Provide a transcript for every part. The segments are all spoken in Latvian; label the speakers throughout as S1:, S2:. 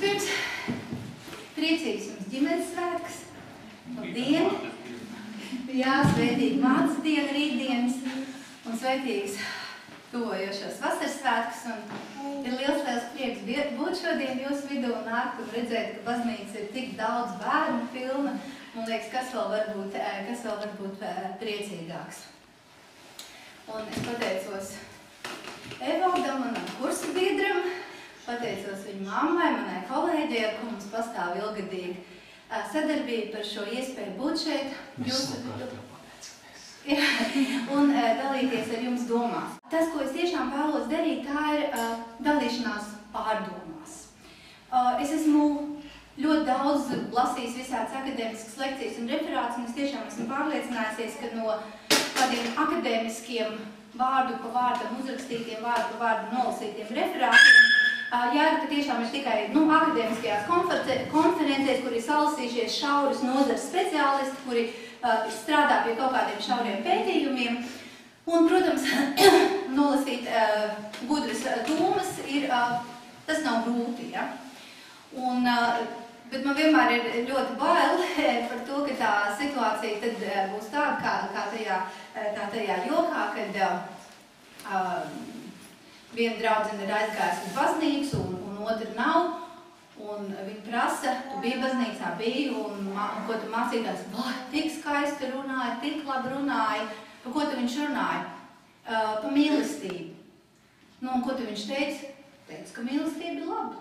S1: Vispirms, priecīgs jums ģimenes svētks. Labdien! Jā, svētīgi mācas diena, rītdienas un svētīgs tuvojošos vasaras svētkus. Un ir liels prieks būt šodien jūsu vidū un nākt un redzēt, ka baznīca ir tik daudz bērnu pilna. Man liekas, kas vēl var būt priecīgāks. Un es pateicos Evaldam, manam kursa biedram, pateicos viņu mammai, manai kolēģei, ar ko mums pastāv ilgadīga sadarbība par šo iespēju būt šeit. Un dalīties ar jums domās. Tas, ko es tiešām vēlos darīt, tā ir dalīšanās pārdomās. Es esmu ļoti daudz lasījis visādas akadēmiskas lekcijas un referātus, un es tiešām esmu pārliecinājusies, ka no kādiem akadēmiskiem vārdu pa vārdam uzrakstītiem, vārdu pa vārdam nolasītiem referātiem, jādara, ka tiešām ir tikai akadēmiskajās konferencēs, kur ir salasījušies šauras nozares speciālisti, kuri strādā pie kaut kādiem šauriem pētījumiem. Un, protams, nolasīt gudras domas tas nav grūti, ja? Bet man vienmēr ir ļoti bail par to, ka tā situācija tad būs tāda, kā tajā jokā, kad viena draudzene ir aizgājusi uz baznīcu un otra nav. Un viņi prasa, tu biji baznīcā, un ko tu mācītājs, tik skaisti runāja, tik labi runāja. Par ko tu viņš runāja? Pa mīlestību. Nu, un ko tu viņš teica? Teica, ka mīlestība ir laba.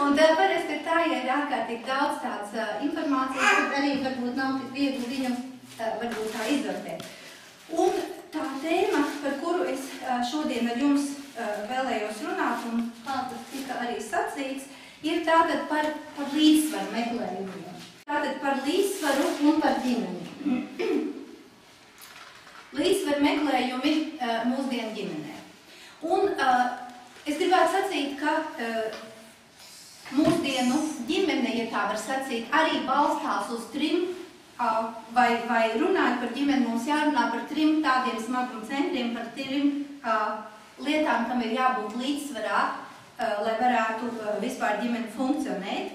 S1: Un tā parasti ir tā, ja ir ārkārtīgi daudz tādas informācijas, tad arī varbūt nav tik viegli viņu varbūt tā izvērtēt. Un tā tēma, par kuru es šodien ar jums vēlējos runāt, un kā tas tika arī sacīts, ir tātad par līdzsvaru meklējumiem. Tātad par līdzsvaru un par ģimeni. Līdzsvaru meklējumi mūsdienu ģimenē. Un es gribētu sacīt, ka mūsdienu ģimene, ja tā var sacīt, arī balstās uz trim, vai runājot par ģimeni, mums jārunā par trim tādiem smaguma centriem, par trim lietām, kam ir jābūt līdzsvarā, lai varētu vispār ģimeni funkcionēt.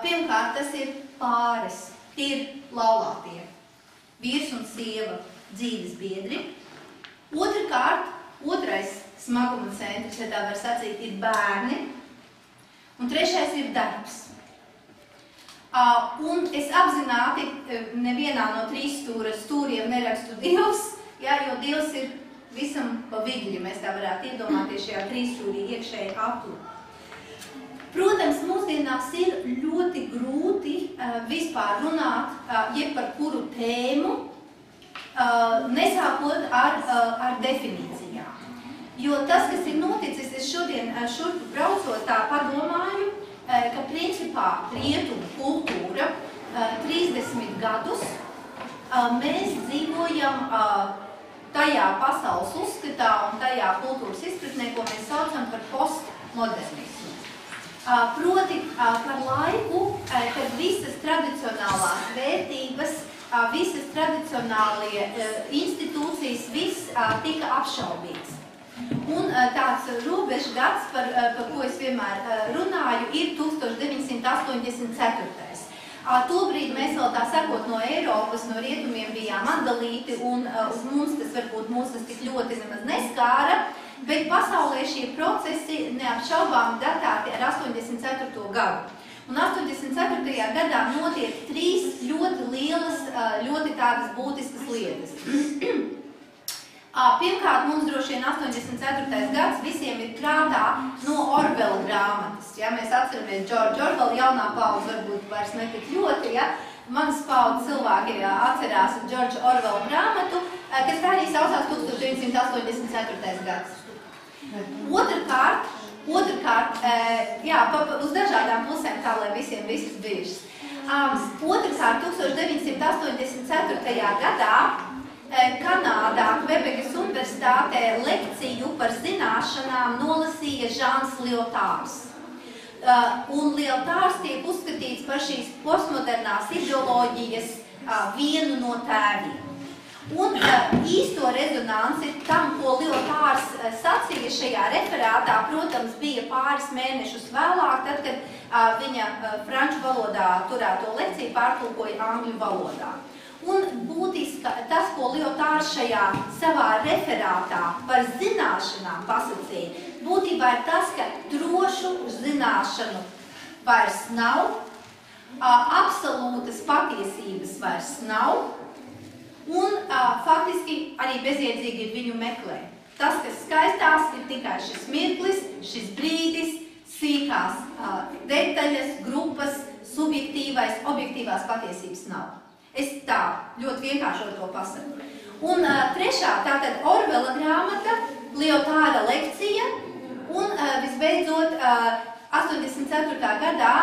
S1: Pirmkārt, tas ir pāris, tie ir laulātie, vīrs un sieva, dzīves biedri. Otrkārt, otrais smaguma centrs, ja tā var sacīt, ir bērni. Un trešais ir darbs. Un es apzināti nevienā no trīs stūriem nerakstu Dievs, jo Dievs ir visam pa vidu, ja mēs tā varētu iedomāties šajā trīsstūrī iekšēji apli. Protams, mūsdienās ir ļoti grūti vispār runāt jeb par kuru tēmu, nesākot ar definīcijām. Jo tas, kas ir noticis, es šodien šurpu braucot tā padomāju, ka principā rietumu kultūra 30 gadus mēs dzīvojam tajā pasaules uzskatā un tajā kultūras izpratnē, ko mēs saucam par postmodernismu. Proti par laiku, kad visas tradicionālās vērtības, visas tradicionālie institūcijas, viss tika apšaubīts. Un tāds robežu gads, par ko es vienmēr runāju, ir 1984. Tobrīd mēs vēl tā sakot no Eiropas, no rietumiem bijām atdalīti, un uz mums tas varbūt mūs tas tik ļoti nemaz neskāra, bet pasaulē šie procesi neapšaubām datēti ar 84. gadu. Un 84. gadā notiek trīs ļoti lielas, ļoti tādas būtiskas lietas. Pirmkārt, mums droši vien 84. gads visiem ir prātā no Orvela grāmatas. Ja? Mēs atceramies George Orwell, jaunā paudze varbūt vairs netik ļoti. Ja? Manas paudzes cilvēki atcerās George Orwell grāmatu, kas tā arī saucās 1984. gads. Otrkārt, uz dažādām pusēm tā, lai visiem visas bijušas. Otrkārt, 1984. gadā Kanādā, Kvebekas universitātē lekciju par zināšanām nolasīja Žans Liotārs. Un Liotārs tiek uzskatīts par šīs postmodernās ideoloģijas vienu no tēviem. Un īsto rezonansi tam, ko Liotārs sacīja šajā referātā, protams, bija pāris mēnešus vēlāk, tad, kad viņa franču valodā turēto lekciju pārtulkoja angļu valodā. Un būtiski tas, ko Liotārs šajā savā referātā par zināšanām pasacīja, būtībā ir tas, ka drošu zināšanu vairs nav, absolūtas patiesības vairs nav, un faktiski arī bezjēdzīgi ir viņu meklēt. Tas, kas skaistās, ir tikai šis mirklis, šis brīdis, sīkās detaļas, grupas, subjektīvais, objektīvās patiesības nav. Es tā ļoti vienkārši to pasaku. Un trešā, tātad Orvela grāmata, Liotāra lekcija, un visbeidzot 84. gadā,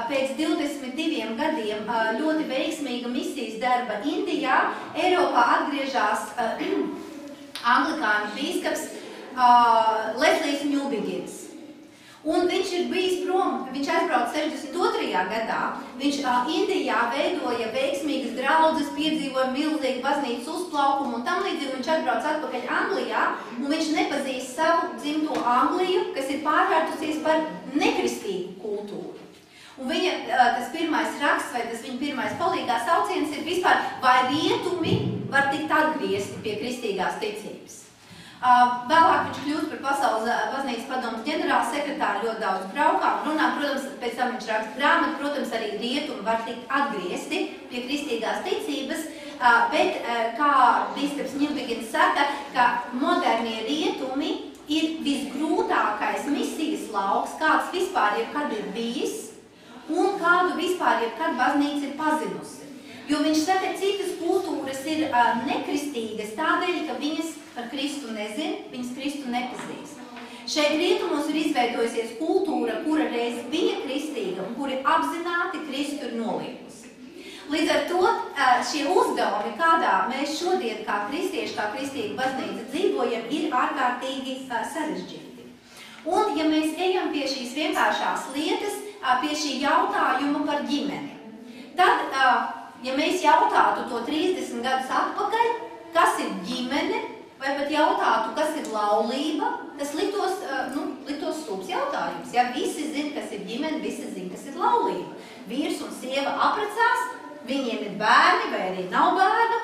S1: pēc 22 gadiem ļoti veiksmīga misijas darba Indijā, Eiropā atgriežās anglikāņu bīskaps Leslijs Ņūbigins. Un viņš ir bijis prom, viņš aizbrauca 62. gadā, viņš Indijā veidoja veiksmīgas draudzes, piedzīvoja milzīgu baznīcas uzplaukumu un tam līdzīgi viņš atbrauca atpakaļ Anglijā, un viņš nepazīst savu dzimto Angliju, kas ir pārvērtusies par nekristīgu kultūru. Un viņa, tas pirmais raksts, vai tas viņa pirmais palīgā sauciens ir vispār, vai rietumi var tikt atgriezti pie kristīgās ticības. Vēlāk viņš kļūst par Pasaules baznīcas padomes ģenerālsekretāru, ļoti daudz braukā un runā, protams, pēc tam viņš raksta grāmatu, protams, arī rietumi var tikt atgriezti pie kristīgās ticības, bet, kā bīskaps Ņūbigins saka, ka modernie rietumi ir visgrūtākais misijas lauks, kāds vispār jebkad ir bijis un kādu vispār jebkad baznīca ir pazinusi. Jo viņš saka, citas kultūras ir nekristīgas tādēļ, ka viņas par Kristu nezin, viņas Kristu nepazīst. Šeit rietumos ir izveidojusies kultūra, kura reiz bija kristīga un kuri apzināti Kristu ir noliekusi. Līdz ar to šie uzdevumi, kādā mēs šodien kā kristieši, kā kristīga baznīca dzīvojam, ir ārkārtīgi sarežģīti. Un, ja mēs ejam pie šīs vienkāršās lietas, pie šī jautājuma par ģimeni, tad, ja mēs jautātu to 30 gadus atpakaļ, kas ir ģimene, vai pat jautātu, kas ir laulība, tas liktos stulbs jautājums. Ja visi zin, kas ir ģimene, visi zin, kas ir laulība. Vīrs un sieva apprecās, viņiem ir bērni vai arī nav bērnu,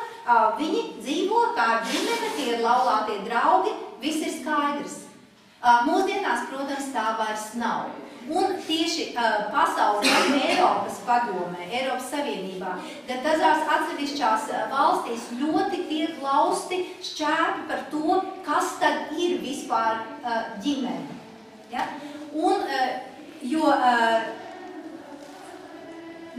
S1: viņi dzīvo kā ģimene, tie ir laulātie draugi, viss ir skaidrs. Mūsdienās, protams, tā vairs nav. Un tieši pasaules Eiropas padomē, Eiropas Savienībā, tad dažās atsevišķās valstīs ļoti tiek lausti šķērpi par to, kas tad ir vispār ģimene. Ja? Un, jo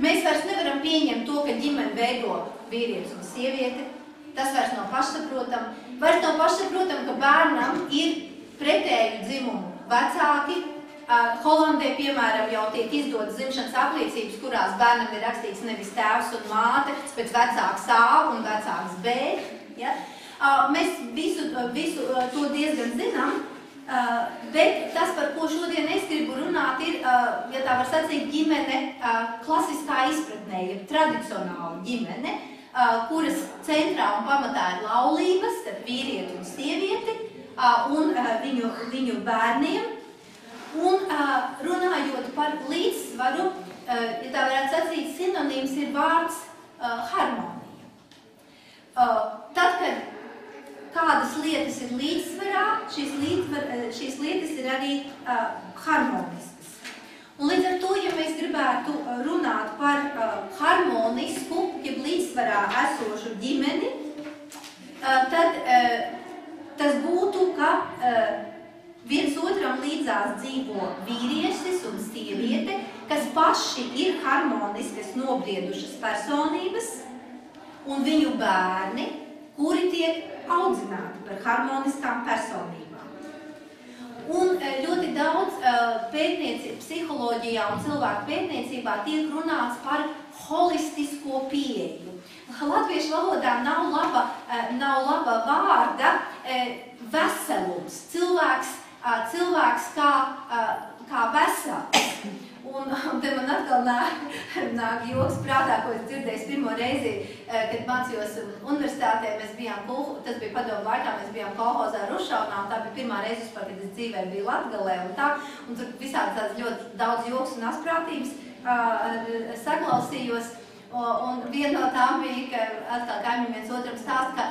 S1: mēs vairs nevaram pieņemt to, ka ģimene veido vīrietis un sieviete, tas vairs nav pašsaprotam. Vairs nav pašsaprotam, ka bērnam ir pretēju dzimumu vecāki. Holandē, piemēram, jau tiek izdotas dzimšanas apliecības, kurās bērnam ir rakstīts nevis tēvs un māte, bet vecāks A un vecāks B. Ja? Mēs visu to diezgan zinām, bet tas, par ko šodien es gribu runāt, ir, ja tā var sacīt, ģimene klasiskā izpratnē, ja tradicionāla ģimene, kuras centrā un pamatā ir laulības, tad vīrieti un sievieti un viņu bērniem. Un runājot par līdzsvaru, ja tā varētu sacīt, sinonīms ir vārds harmonija. Tad, kad kādas lietas ir līdzsvarā, šīs lietas ir arī harmoniskas. Un līdz ar to, ja mēs gribētu runāt par harmonisku, jeb līdzsvarā esošu ģimeni, tad tas būtu, ka viens otram līdzās dzīvo vīrietis un sieviete, kas paši ir harmoniskas nobriedušas personības, un viņu bērni, kuri tiek audzināti par harmoniskām personībām. Un ļoti daudz pētniecību psiholoģijā un cilvēku pētniecībā tiek runāts par holistisko pieeju. Latviešu valodā nav laba vārda veselums, cilvēks kā vesels. Un te man atkal nāk joks prātā, ko es dzirdēju pirmo reizi, kad mācījos universitātē, mēs bijām, tas bija padomu laikā, mēs bijām kolhozā Rušaunā, un tā bija pirmā reize vispār, kad es dzīvē biju Latgalē un tā, un tur visādi tāds ļoti daudz joks un asprātības saklausījos. Un viena no tām bija, ka atkal kaimiņi viens otram stāst, ka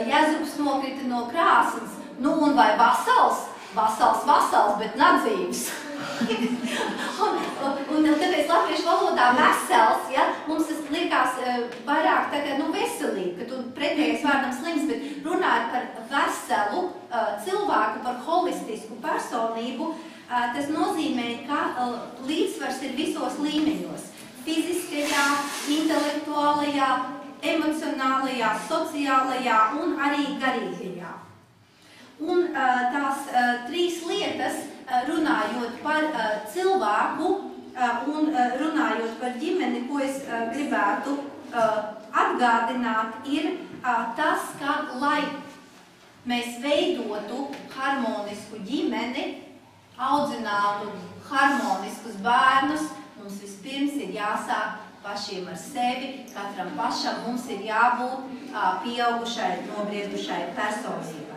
S1: Jēzubs nokrita no krāsnes. Nu, un vai vasals? Vasals, bet nadzīves. un tāpēc latviešu valodā vesels, ja, mums tas liekas vairāk tagad, veselīgi, ka tu pretējais vārdam slims, bet runājot par veselu cilvēku, par holistisku personību, tas nozīmē, ka līdzsvars ir visos līmeņos. Fiziskajā, intelektuālajā, emocionālajā, sociālajā un arī garīgajā. Un tās trīs lietas, runājot par cilvēku un runājot par ģimeni, ko es gribētu atgādināt, ir tas, ka, lai mēs veidotu harmonisku ģimeni, audzinātu harmoniskus bērnus, mums vispirms ir jāsāk pašiem ar sevi, katram pašam mums ir jābūt pieaugušai, nobriedušai personībai.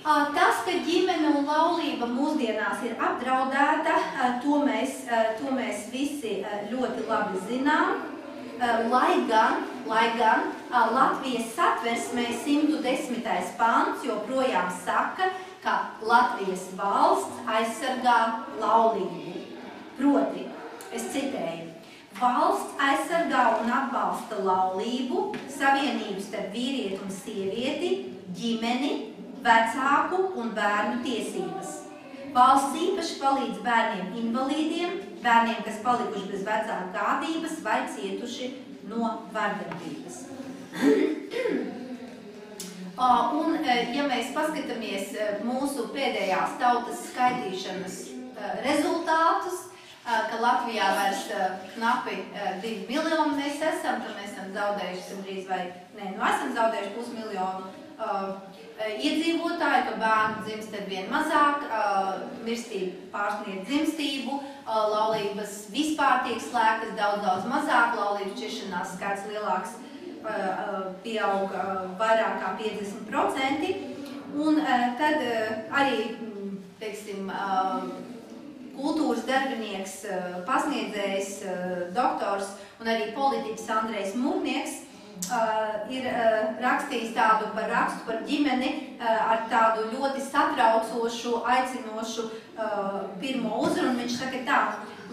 S1: Tas, ka ģimene un laulība mūsdienās ir apdraudēta, to mēs visi ļoti labi zinām, lai gan Latvijas satversmē 110. pants joprojām saka, ka Latvijas valsts aizsargā laulību. Proti, es citēju, valsts aizsargā un atbalsta laulību, savienību starp vīrieti un sievieti, ģimeni, vecāku un bērnu tiesības. Valsts īpaši palīdz bērniem invalīdiem, bērniem, kas palikuši bez vecāku gādības vai cietuši no vardarbības. Un, ja mēs paskatāmies mūsu pēdējās tautas skaitīšanas rezultātus, ka Latvijā vairs knapi 2 miljoni mēs esam, tad mēs esam zaudējuši gandrīz vai, esam zaudējuši 500 000 iedzīvotāju, ka bērnu dzimst vien mazāk, mirstība pārsniedz dzimstību, laulības vispār tiek slēgtas daudz mazāk, laulības šķiršanās skaits lielāks pieaug vairāk kā 50%, un tad arī, teiksim, kultūras darbinieks, pasniedzējs, doktors un arī politiķis Andrejs Mūrnieks ir rakstījis tādu rakstu par ģimeni ar tādu ļoti satraucošu, aicinošu pirmo uzrunu. Viņš saka tā: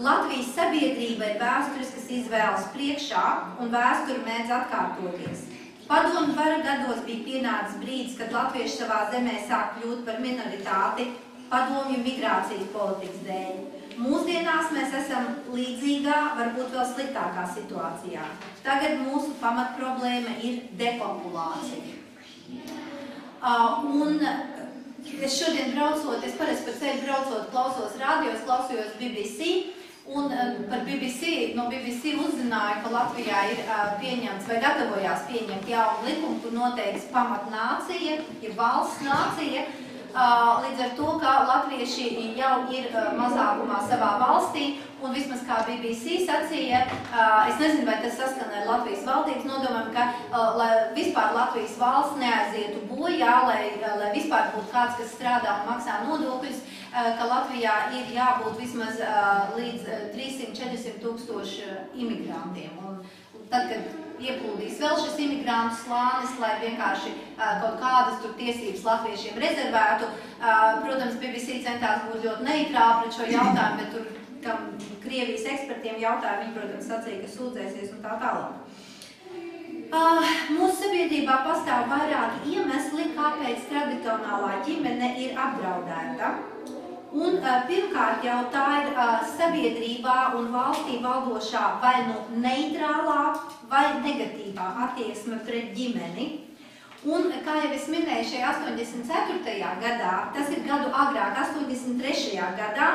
S1: Latvijas sabiedrība ir vēsturiskas izvēles priekšā un vēsture mēdz atkārtoties. Padomju vara gados bija pienācis brīdis, kad latvieši savā zemē sāk kļūt par minoritāti padomju migrācijas politikas dēļ. Mūsdienās mēs esam līdzīgā, varbūt vēl sliktākā situācijā. Tagad mūsu pamatproblēma ir depopulācija. Un es šodien braucot, es parasti par ceļu braucot, klausos radios, klausījos BBC, un par BBC, no BBC uzzināju, ka Latvijā ir pieņemts vai gatavojās pieņemt jaunu likumu, kur noteikts pamatnācija, ir valsts nācija. Līdz ar to, ka latvieši jau ir mazākumā savā valstī, un vismaz kā BBC sacīja, es nezinu, vai tas saskan ar Latvijas valdības nodomiem, ka lai vispār Latvijas valsts neaizietu bojā, lai vispār būtu kāds, kas strādā un maksā nodokļus, ka Latvijā ir jābūt vismaz līdz 300–400 000 imigrantiem. Un tad, kad ieplūdīs vēl šis imigrantu slānis, lai vienkārši kaut kādas tur tiesības latviešiem rezervētu. Protams, BBC centās būt ļoti neitrāli pret šo jautājumu, bet tur, kam Krievijas ekspertiem jautāja, viņi, protams, sacīja, ka sūdzēsies un tā tālāk. Mūsu sabiedrībā pastāv vairāki iemesli, kāpēc tradicionālā ģimene ir apdraudēta. Un pirmkārt jau tā ir sabiedrībā un valstī valdošā vai nu neitrālā vai negatīvā attieksme pret ģimeni. Un, kā jau es minēju, šajā 84. gadā, tas ir gadu agrāk, 83. gadā,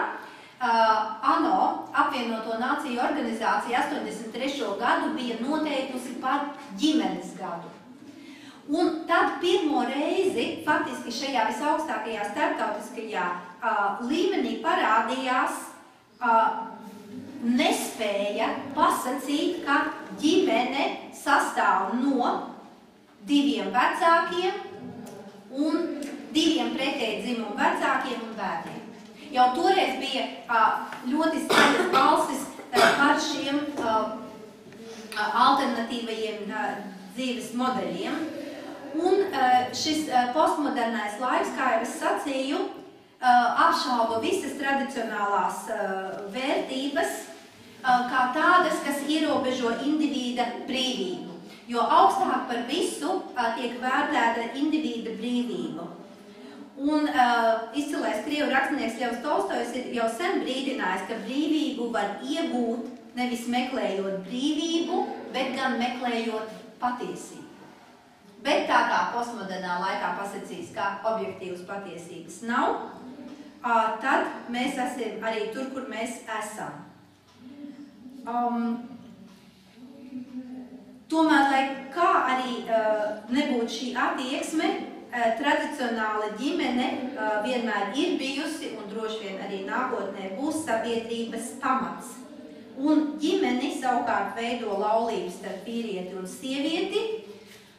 S1: ANO, apvienoto nāciju organizācija, 83. gadu bija noteikusi par ģimenes gadu. Un tad pirmo reizi, faktiski šajā visaugstākajā starptautiskajā līmenī parādījās nespēja pasakīt, ka ģimene sastāv no 2 vecākiem un 2 pretēji dzimumu vecākiem un bērniem. Jau toreiz bija ļoti skaļas balsis par šiem alternatīvajiem dzīves modeļiem. Un šis postmodernais laiks, kā jau es sacīju, apšauba visas tradicionālās vērtības kā tādas, kas ierobežo individa brīvību. Jo augstāk par visu tiek vērtēta individa brīvība. Un izcilais krievu rakstnieks Ļevs Tolstojs ir jau sen brīdinājis, ka brīvību var iegūt nevis meklējot brīvību, bet gan meklējot patiesību. Bet tā kā postmodernā laikā pasacīs, ka objektīvas patiesības nav, tad mēs esam arī tur, kur mēs esam. Tomēr, lai kā arī nebūtu šī attieksme, tradicionāla ģimene vienmēr ir bijusi un droši vien arī nākotnē būs sabiedrības pamats. Un ģimeni savukārt veido laulību starp vīrieti un sievieti.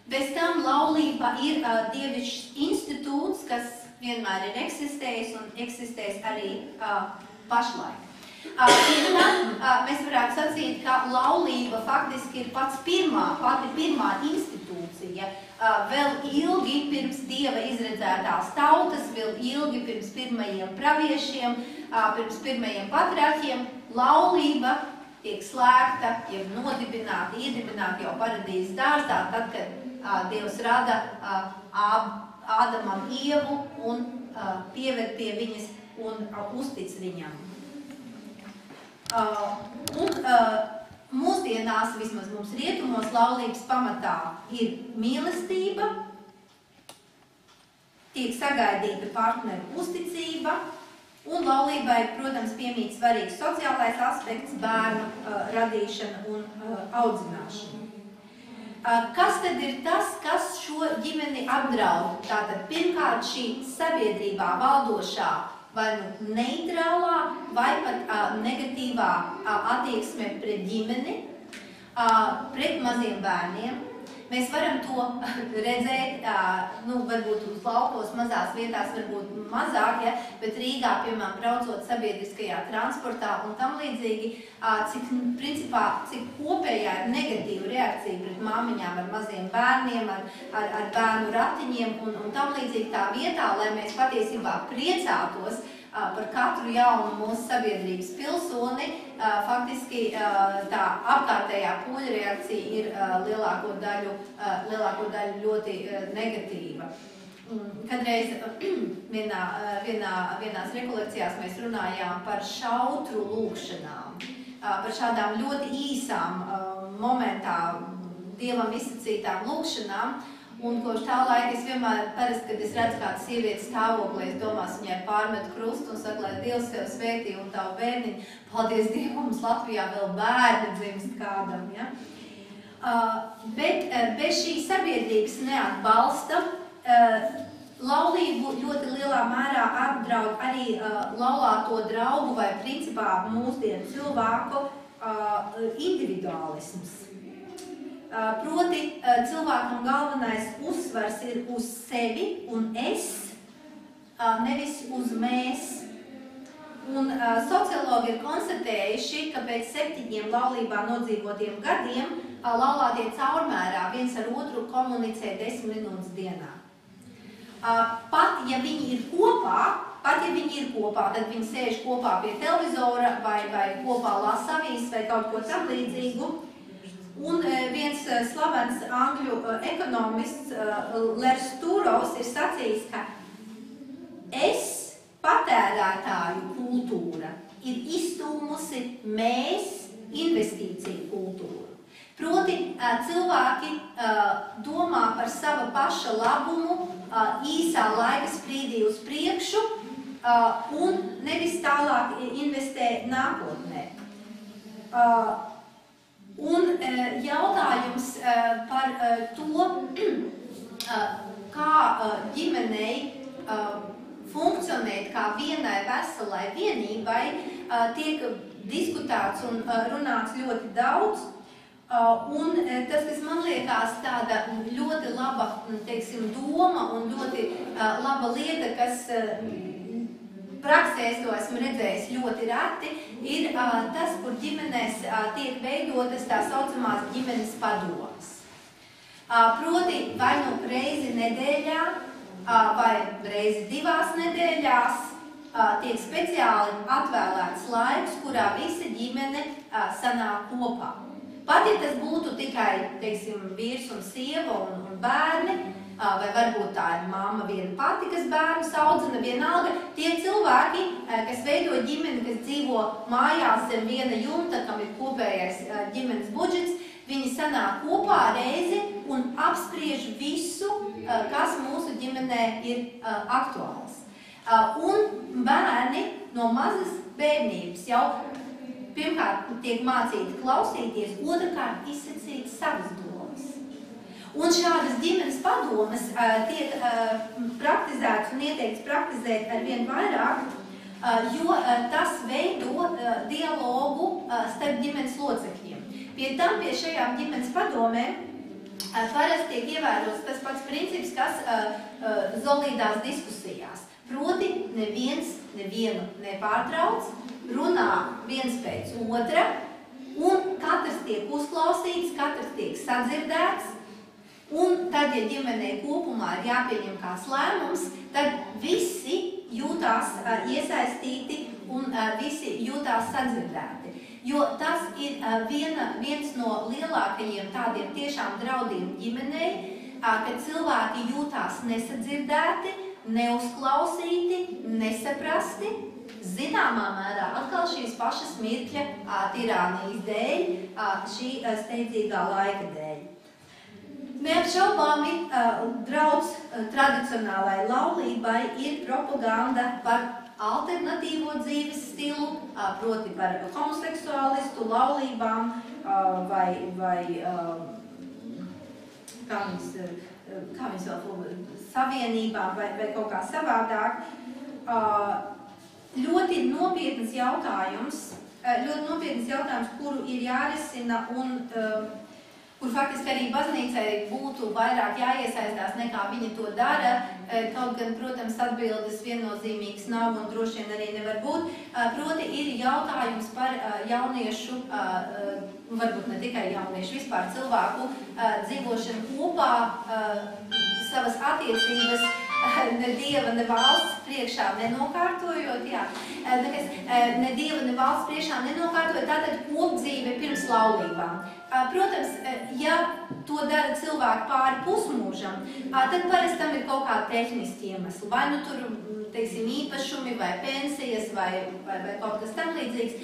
S1: Bez tam laulība ir dievišķs institūts, kas vienmēr ir eksistējis un eksistēs arī pašlaik. Mēs varētu sacīt, ka laulība faktiski ir pati pirmā institūcija. Vēl ilgi pirms Dieva izredzētās tautas, vēl ilgi pirms pirmajiem praviešiem, pirms pirmajiem patriarhiem, laulība tiek slēgta, jeb nodibināta, iedibināta jau paradīzes dārzā, tad, kad Dievs rada Ādamam Ievu un pieved pie viņas un uztic viņam. Mūsdienās, vismaz mums rietumos, laulības pamatā ir mīlestība, tiek sagaidīta partneru uzticība, un laulībai, protams, piemīt svarīgs sociālais aspekts, bērnu radīšana un audzināšana. Kas tad ir tas, kas šo ģimeni apdraud? Tātad pirmkārt šī sabiedrībā valdošā vai nu neitrālā, vai pat negatīvā attieksme pret ģimeni, pret maziem bērniem. Mēs varam to redzēt, varbūt uz laukos, mazās vietās, varbūt mazāk, ja, bet Rīgā, piemēram, braucot sabiedriskajā transportā un tam līdzīgi, cik kopējā ir negatīva reakcija pret māmiņām ar maziem bērniem, ar bērnu ratiņiem un tam līdzīgi tā vietā, lai mēs patiesībā priecātos par katru jaunu mūsu sabiedrības pilsoni, faktiski tā apkārtējā pūļa reakcija ir lielāko daļu ļoti negatīva. Kadreiz vienās rekolekcijās mēs runājām par šautru lūgšanām, par šādām ļoti īsām momentā Dievam izsacītām lūgšanām. Un kopš tā laika es vienmēr, parasti, kad es redzu kādu sievietes stāvoklī, es domās viņai pārmetu krustu un saku, lai Dievs tev svētī un tavu bērniņu. Paldies Dievam, mums Latvijā vēl bērni dzimst kādam. Ja? Bet bez šī sabiedrības neatbalsta laulību ļoti lielā mērā apdraud arī laulāto draugu vai principā mūsdienu cilvēku individuālisms. Proti, cilvēkam galvenais uzsvars ir uz sevi un es, nevis uz mēs. Un sociologi ir konstatējuši, ka pēc 7 laulībā nodzīvotiem gadiem laulātie caurmērā viens ar otru komunicē 10 minūtes dienā. Pat ja viņi ir kopā, tad viņi sēž kopā pie televizora vai kopā lasa avīzes vai kaut ko tam līdzīgu. Un viens slavens angļu ekonomists Lers Tūrovs ir sacījis, ka es patērētāju kultūra ir izstūmusi mēs investīciju kultūru. Proti, cilvēki domā par sava paša labumu īsā laika sprīdī uz priekšu un nevis tālāk investē nākotnē. Un jautājums par to, kā ģimenei funkcionēt kā vienai veselai vienībai, tiek diskutēts un runāts ļoti daudz. Un tas, kas man liekas tāda ļoti laba, teiksim, doma un ļoti laba lieta, kas praksē es to esmu redzējis ļoti reti, ir tas, kur ģimenēs tiek veidotas tā saucamās ģimenes padomas. Proti, vai nu reizi nedēļā, vai reizi 2 nedēļās tiek speciāli atvēlēts laiks, kurā visa ģimene sanāk kopā. Pat ja tas būtu tikai, teiksim, vīrs un sieva un bērni, vai varbūt tā ir mamma viena pati, kas bērnus audzina, vienalga, tie cilvēki, kas veido ģimeni, kas dzīvo mājās zem viena jumta, kam ir kopējais ģimenes budžets, viņi sanāk kopā reizi un apspriež visu, kas mūsu ģimenē ir aktuāls. Un bērni no mazas bērnības jau pirmkārt tiek mācīti klausīties, otrkārt izsacīt savas domas. Un šādas ģimenes padomas tiek praktizētas un ieteikts praktizēt arvien vairāk, jo tas veido dialogu starp ģimenes locekļiem. Pie tam pie šajām ģimenes padomēm parasti tiek ievērots tas pats princips, kas zolīdās diskusijās. Proti, neviens nevienu nepārtrauc, runā viens pēc otra, un katrs tiek uzklausīts, katrs tiek sadzirdēts, un tad, ja ģimenei kopumā ir jāpieņem kāds lēmums, tad visi jūtās iesaistīti un visi jūtās sadzirdēti. Jo tas ir viens no lielākajiem tādiem tiešām draudiem ģimenei, kad cilvēki jūtās nesadzirdēti, neuzklausīti, nesaprasti, zināmā mērā atkal šīs pašas mirkļa tirānijas dēļ, šī steidzīgā laika dēļ. Neapšaubāmi drauds tradicionālai laulībai ir propaganda par alternatīvo dzīves stilu, proti par homoseksuālistu laulībām vai kā viņas vēl savienībām vai kaut kā savādāk. Ļoti nopietnas jautājums, kuru ir jārisina un kur faktiski arī baznīcai būtu vairāk jāiesaistās nekā viņa to dara, kaut gan, protams, atbildes viennozīmīgas nav un droši vien arī nevar būt. Proti ir jautājums par jauniešu, varbūt ne tikai jauniešu, vispār cilvēku dzīvošanu kopā, savas attiecības ne Dieva, ne valsts priekšā nenokārtojot, ne Dieva, ne valsts priekšā nenokārtojot, tātad kopdzīve pirms laulībām. Protams, ja to dara cilvēki pāri pusmūžam, tad parasti tam ir kaut kādi tehniski iemesli. Vai nu tur, teiksim, īpašumi, vai pensijas, vai kaut kas tam līdzīgs.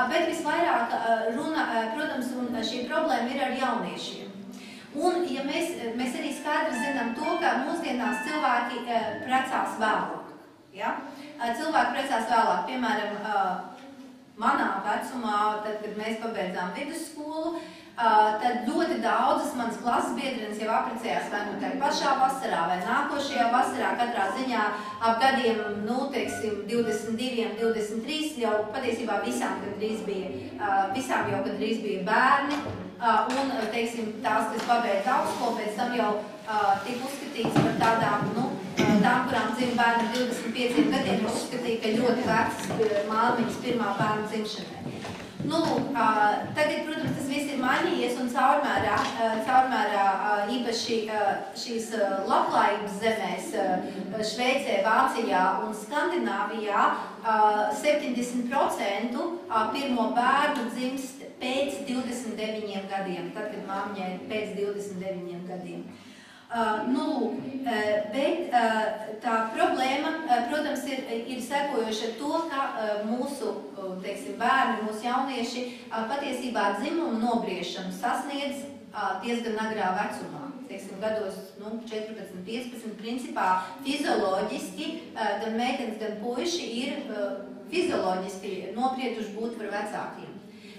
S1: Bet visvairāk runa, protams, un šī problēma ir ar jauniešiem. Un, ja mēs arī skaidri zinām to, ka mūsdienās cilvēki precās vēlāk. Ja? Cilvēki precās vēlāk, piemēram, manā vecumā, tad, kad mēs pabeidzām vidusskolu, tad ļoti daudzas manas klases biedrenes jau apprecējās vai nu tajā pašā vasarā vai nākošajā vasarā, katrā ziņā ap gadiem, teiksim, 22, 23, jau patiesībā visām jau gandrīz bija bērni, un, teiksim, tās, kas pabeidz augstskolu, pēc tam jau tika uzskatīts par tādām, tām, kurām dzimta bērni 25 gadiem, uzskatīja, ka ļoti vecas māmiņas pirmā bērna dzimšanai. Tagad, protams, tas viss ir mainījies un caurmērā īpaši šīs labklājības zemēs, Šveicē, Vācijā un Skandināvijā 70% pirmo bērnu dzimst pēc 29 gadiem, tad, kad māmiņai ir pēc 29 gadiem. Bet tā problēma, protams, ir sekojoša ar to, ka mūsu, teiksim, bērni, mūsu jaunieši patiesībā dzimumu nobriešanu sasniedz diezgan agrā vecumā. Teiksim, gados 14, 15, principā fizioloģiski gan meitenes, gan puiši ir fizioloģiski nobrieduši būt par vecākiem.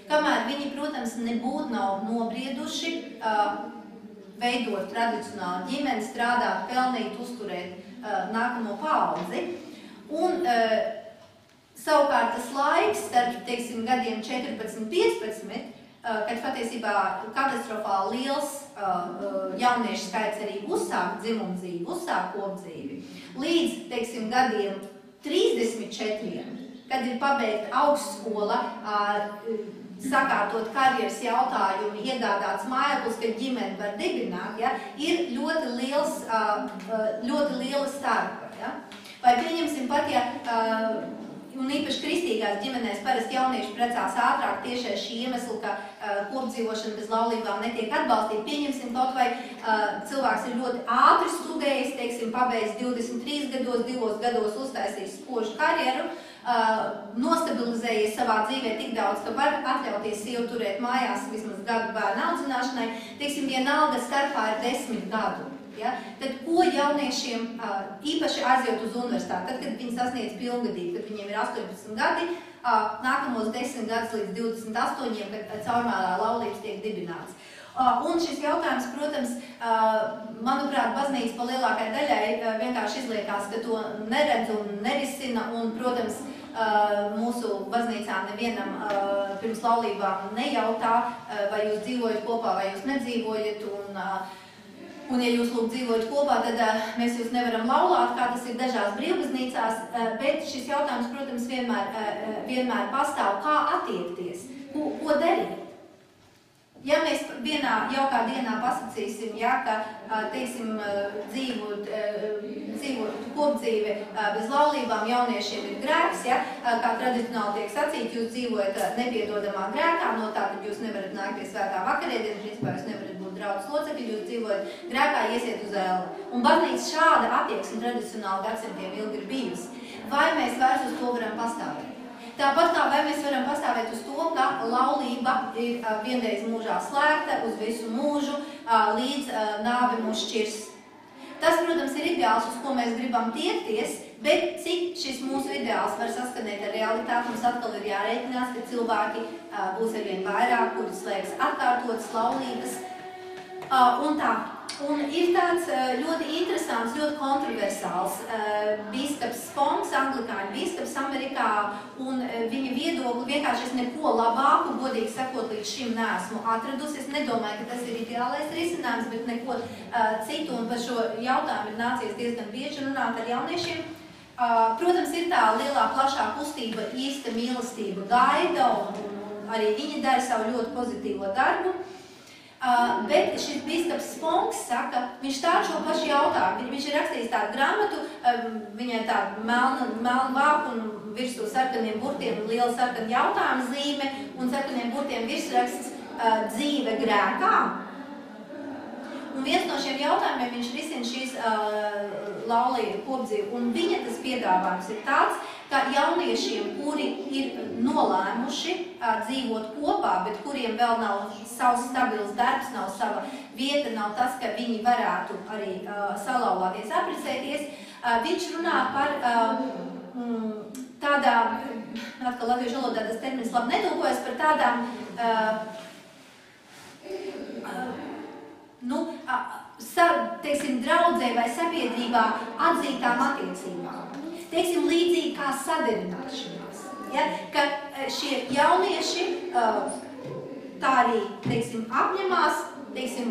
S1: Kamēr viņi, protams, nebūtu nav nobrieduši veidot tradicionālu ģimeni, strādāt, pelnīt, uzturēt nākamo paudzi. Un Savukārt tas laiks starp, teiksim, gadiem 14-15, kad patiesībā katastrofāli liels jauniešu skaits arī uzsāk dzimumdzīvi, uzsāk kopdzīvi, līdz, teiksim, gadiem 34, kad ir pabeigta augstskola, sakārtot karjeras jautājumi, iegādāts mājoklis, ka ģimeni var dibināt, ja, ir ļoti liela starpa. Ja. Vai pieņemsim pat, ja, un īpaši kristīgās ģimenēs parasti jaunieši precās ātrāk tieši ar šī iemeslu, ka kopdzīvošana bez laulībām netiek atbalstīta. Pieņemsim kaut vai cilvēks ir ļoti ātri studējis, teiksim, pabeidz 23 gados, 2 gados uztaisījis spožu karjeru, nostabilizējies savā dzīvē tik daudz, ka var atļauties sievu turēt mājās vismaz gadu bērnu audzināšanai, teiksim, vienalga starpā ir 10 gadu. Ja? Tad ko jauniešiem īpaši aiziet uz universitāti, tad, kad viņi sasniedz pilngadību, kad viņiem ir 18 gadi, nākamos 10 gadus līdz 28, kad caurmērā laulības tiek dibināts. Un šis jautājums, protams, manuprāt, baznīca pa lielākai daļai vienkārši izliekās, ka to neredz un nerisina, un, protams, mūsu baznīcā nevienam pirms laulībām nejautā, vai jūs dzīvojat kopā, vai jūs nedzīvojat, un ja jūs lūk dzīvojat kopā, tad mēs jūs nevaram laulāt, kā tas ir dažās brīvbaznīcās, bet šis jautājums, protams, vienmēr pastāv, kā attiekties, ko darīt. Ja mēs vienā jaukā dienā pasacīsim, ja, ka, teiksim, dzīvot kopdzīve bez laulībām jauniešiem ir grēks, ja, kā tradicionāli tiek sacīt, jūs dzīvojat nepiedodamā grēkā, no tā, tad jūs nevarat nākt pie svētā vakarēdienas, principā jūs nevarat būt draudzes locekļi, jūs dzīvojat grēkā, iesiet uz ēli. Un baznīca šāda attieksme tradicionāli gadsimtiem ilgi ir bijusi. Vai mēs vairs uz to varam pastāvēt? Tāpat kā vai mēs varam pastāvēt uz to, ka laulība ir vienreiz mūžā slēgta uz visu mūžu, līdz nāve mūs šķirs. Tas, protams, ir ideāls, uz ko mēs gribam tiekties, bet cik šis mūsu ideāls var saskanēt ar realitāti, mums atkal ir jārēķinās, ka cilvēki būs arvien vairāk, kuri slēgs atkārtotas laulības un tā. Un ir tāds ļoti interesants, ļoti kontroversāls bīskaps Sponks, anglikāņu bīskaps Amerikā, un viņa viedokli vienkārši es neko labāku, godīgi sakot, līdz šim neesmu atradusi. Es nedomāju, ka tas ir ideālais risinājums, bet neko citu, un par šo jautājumu ir nācies diezgan bieži runāt ar jauniešiem. Protams, ir tā lielā plašā kustība īsta mīlestība gaida, un arī viņi dara savu ļoti pozitīvo darbu. Bet šis bīskaps Sponks saka, viņš tā šo pašu jautājumu. Viņš ir rakstījis tādu grāmatu, viņai tādu melnu vāku un virsū sarkaniem burtiem liela sarkana jautājuma zīme un sarkaniem burtiem virsraksts dzīve grēkā. Un viens no šiem jautājumiem viņš risina šīs laulību kopdzīvi. Un viņa tas piedāvājums ir tāds, ka jauniešiem, kuri ir nolēmuši dzīvot kopā, bet kuriem vēl nav savs stabils darbs, nav sava vieta, nav tas, ka viņi varētu arī salauzties, apprecēties, viņš runā par tādām, atkal latviešu valodā tas termins labi netulkojas, par tādām teiksim, draudzē vai sabiedrībā atzītām attiecībām. Teiksim, līdzīgi kā sadarināšanās. Ja? Ka šie jaunieši tā arī, teiksim, apņemās, teiksim,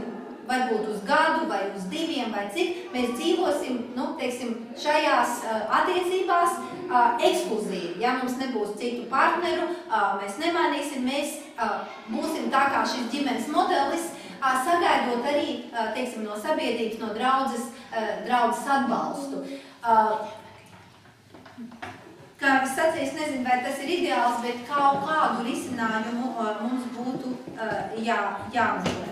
S1: varbūt uz gadu vai uz 2 vai cik, mēs dzīvosim, teiksim, šajās attiecībās ekskluzīvi. Ja mums nebūs citu partneru, mēs nemainīsim, mēs būsim tā kā šis ģimenes modelis, sagaidot arī, teiksim, no sabiedrības, no draudzes atbalstu. Kā es sacīju, es nezinu, vai tas ir ideāls, bet kaut kādu risinājumu mums būtu jāmeklē.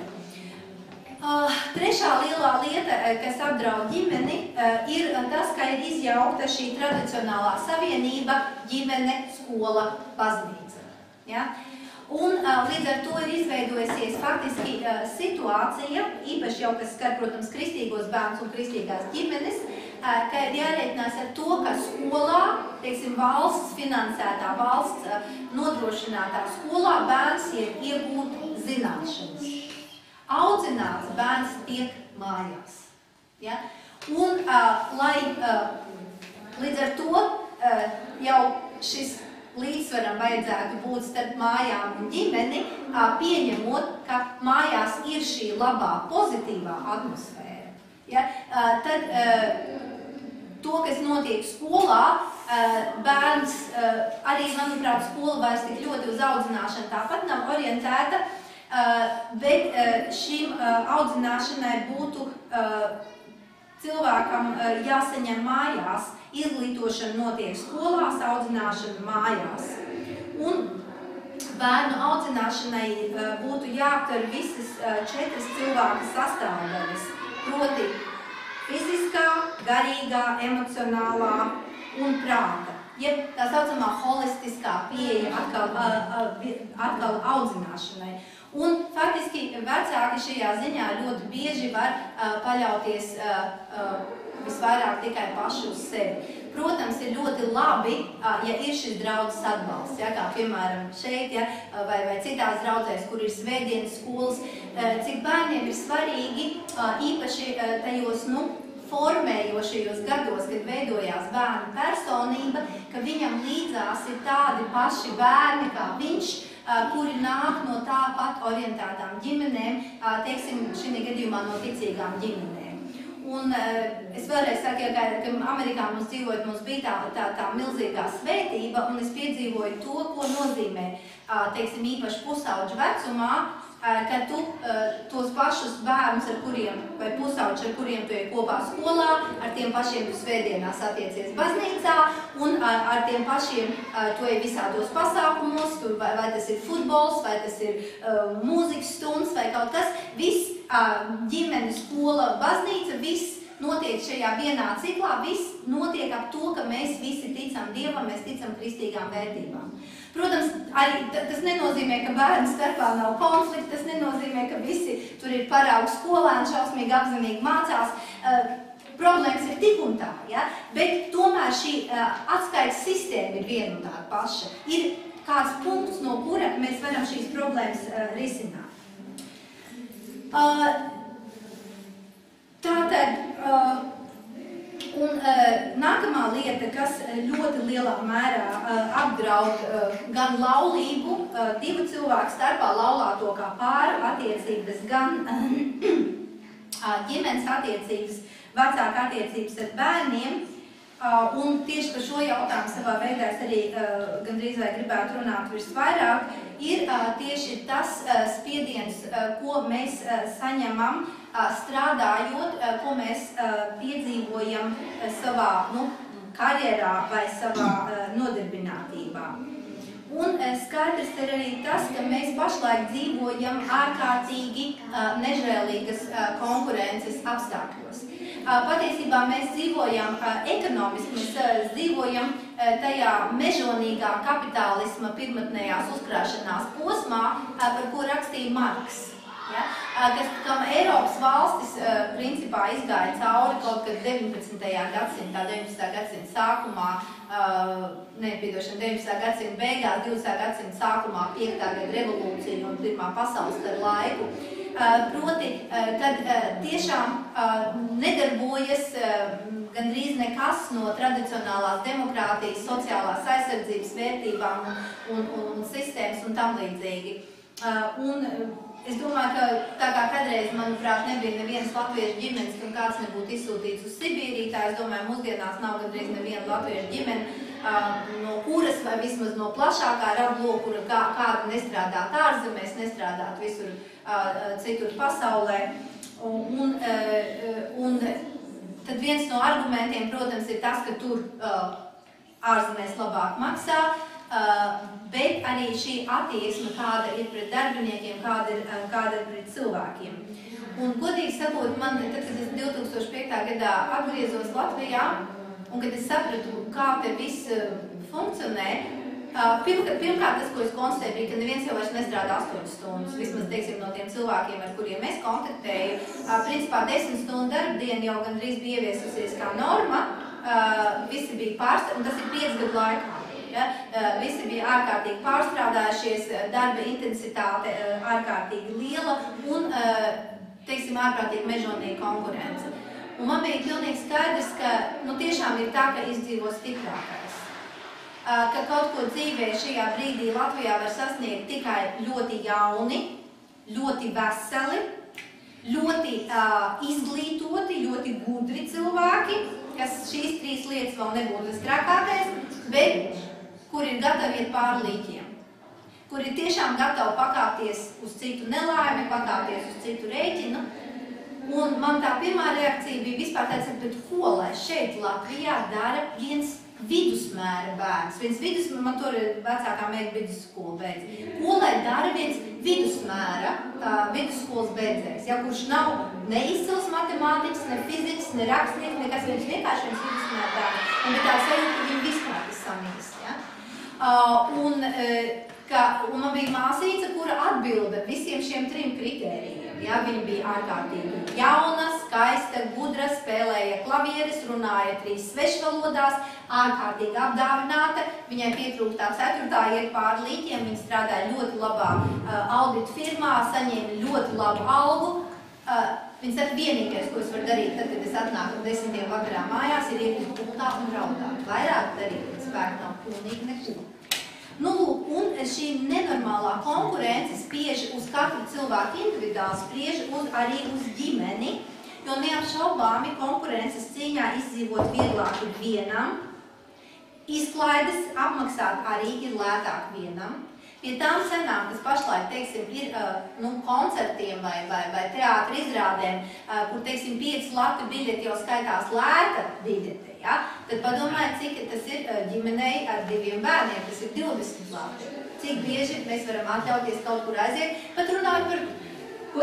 S1: Trešā lielā lieta, kas apdraud ģimeni, ir tas, ka ir izjaukta šī tradicionālā savienība ģimene, skola, baznīca. Ja? Un līdz ar to ir izveidojusies faktiski situācija, īpaši jau, kas skar, protams, kristīgos bērnus un kristīgās ģimenes, ka ir jārēķinās ar to, ka skolā, teiksim, valsts finansētā, valsts nodrošinātā skolā bērns iegūt zināšanas. Audzināts bērns tiek mājās. Ja? Un, lai līdz ar to jau šis līdzsvaram vajadzētu būt starp mājām un ģimeni, pieņemot, ka mājās ir šī labā, pozitīvā atmosfēra. Ja? Tad to, kas notiek skolā, bērns arī, manuprāt, skola vairs tik ļoti uz audzināšanu tāpat nav orientēta, bet šīm audzināšanai būtu cilvēkam jāsaņem mājās. Izglītošana notiek skolās, audzināšana mājās. Un bērnu audzināšanai būtu jāaptver visas 4 cilvēka sastāvdaļas, proti fiziskā, garīgā, emocionālā un prāta. Jeb tā saucamā holistiskā pieeja atkal audzināšanai. Un faktiski vecāki šajā ziņā ļoti bieži var paļauties visvairāk tikai paši uz sevi. Protams, ir ļoti labi, ja ir šis draudzes atbalsts, ja, kā piemēram šeit, ja, vai citās draudzēs, kur ir svētdienas skolas, cik bērniem ir svarīgi, īpaši tajos, formējošajos gados, kad veidojās bērna personība, ka viņam līdzās ir tādi paši bērni kā viņš, kuri nāk no tāpat orientētām ģimenēm, teiksim, šī gadījumā no ticīgām ģimenēm. Un es vēlreiz saku, ka Amerikā mums dzīvojot, mums bija tā milzīgā svētība, un es piedzīvoju to, ko nozīmē, teiksim, īpaši pusauģu vecumā, ka tu tos pašus bērnus, vai pusauģus, ar kuriem tu ej kopā skolā, ar tiem pašiem tu svētdienās attiecies baznīcā, un ar tiem pašiem tu ej visādos pasākumos, vai tas ir futbols, vai tas ir mūzikas stundas, vai kaut kas, viss ģimene, skola, baznīca, viss notiek šajā vienā ciklā, viss notiek ap to, ka mēs visi ticam Dievam, mēs ticam kristīgām vērtībām. Protams, arī tas nenozīmē, ka bērnu starpā nav konflikti, tas nenozīmē, ka visi tur ir paraugu skolēni, šausmīgi apzinīgi mācās. Problēmas ir tik un tā, ja? Bet tomēr šī atskaites sistēma ir viena un tā paša. Ir kāds punkts, no kura mēs varam šīs problēmas risināt. Tātad, nākamā lieta, kas ļoti lielā mērā apdraud gan laulību, 2 cilvēku starpā laulāto kā pāru attiecības, gan ģimenes attiecības, vecāku attiecības ar bērniem. Un tieši par šo jautājumu savā veidā es arī gandrīz vai gribētu runāt visvairāk, ir tieši tas spiediens, ko mēs saņemam strādājot, ko mēs piedzīvojam savā karjerā vai savā nodarbinātībā. Un skaidrs ir arī tas, ka mēs pašlaik dzīvojam ārkārtīgi nežēlīgas konkurences apstākļos. Patiesībā mēs dzīvojam ekonomiski, mēs dzīvojam tajā mežonīgā kapitālisma pirmotnējās uzkrāšanās posmā, par ko rakstīja Marks. Ja? Kam Eiropas valstis principā izgāja cauri kaut kad 19. gadsimta sākumā, 19. gadsimta beigās, 20. gadsimta sākumā, 5. gada revolūcija un 1. pasaules kara laiku. Proti, kad tiešām nedarbojas gandrīz nekas no tradicionālās demokrātijas, sociālās aizsardzības vērtībām un sistēmas un tam līdzīgi. Un es domāju, ka tā kā kādreiz, manuprāt, nebija nevienas latviešu ģimenes, kam kāds nebūtu izsūtīts uz Sibīriju, tā es domāju, mūsdienās nav gandrīz neviena latviešu ģimene, no kuras vai vismaz no plašākā radloka, kāda nestrādāt ārzemēs, nestrādāt visur citur pasaulē. Un tad viens no argumentiem, protams, ir tas, ka tur ārzemēs labāk maksā, bet arī šī attieksme, kāda ir pret darbiniekiem, kāda ir pret cilvēkiem. Un, godīgi sakot, man, tad, kad es 2005. Gadā atgriezos Latvijā, un kad es sapratu, kā te viss funkcionē, pirmkārt tas, ko es konstatēju, bija, ka neviens jau vairs nestrādā 8 stundas. Vismaz, teiksim, no tiem cilvēkiem, ar kuriem es kontaktēju, principā 10 stundu darbdiena jau gandrīz bija ieviesusies kā norma, visi bija pārstrādāti, un tas ir 5 gadu laikā. Ja? Visi bija ārkārtīgi pārstrādājušies, darba intensitāte ārkārtīgi liela un, teiksim, ārkārtīgi mežonīga konkurence. Un man bija pilnīgi skaidrs, ka tiešām ir tā, ka izdzīvo stiprākais. ka kaut ko dzīvē šajā brīdī Latvijā var sasniegt tikai ļoti jauni, ļoti veseli, ļoti izglītoti, ļoti gudri cilvēki, kas šīs 3 lietas vēl nebūtu tas trakākais, bet kur ir gatavi iet pāri līķiem, kur ir tiešām gatavi pakāpties uz citu nelaimi, pakāpties uz citu rēķinu. Un man tā pirmā reakcija bija vispār tāds, bet ko lai šeit Latvijā dara viens vidusmēra bērns, man tur vecākā meita vidusskolu beidz. Ko lai dara viens vidusmēra vidusskolas beidzējs, ja, kurš nav ne izcils matemātiķis, ne fizikas, ne rakstnieks, nekas, viņš vienkārši viens vidusmēra bērns. Un tā sajūta, ka viņi vispār ir samīs. Ja? Un man bija māsīca, kura atbilda visiem šiem 3 kritērijiem. Ja, viņa bija ārkārtīgi jauna, skaista, gudra, spēlēja klavieres, runāja 3 svešvalodās, ārkārtīgi apdāvināta. Viņai pietrūka tā 4. iet pāri līķiem, viņa strādāja ļoti labā audita firmā, saņēma ļoti labu algu. Viņas arī vienīgais, ko es varu darīt, tad, kad es atnāku 10. vakarā mājās, ir iet uz pultā un raudāt. Vairāk darīt, spēku nav pilnīgi neko. Nu, un šī nenormālā konkurence spiež uz katru cilvēku individuāli, spiež arī uz ģimeni, jo neapšaubāmi konkurences cīņā izdzīvot vieglāk ir vienam, izklaides apmaksāt arī ir lētāk vienam. Pie tām cenām, kas pašlaik, teiksim, ir koncertiem vai teātra izrādēm, kur, teiksim, 5 latu biļeti jau skaitās lēta biļete, ja? Tad padomājiet, cik tas ir ģimenei ar 2 bērniem, tas ir 20 lati. Cik bieži mēs varam atļauties kaut kur aiziet, pat runājot par... Ko?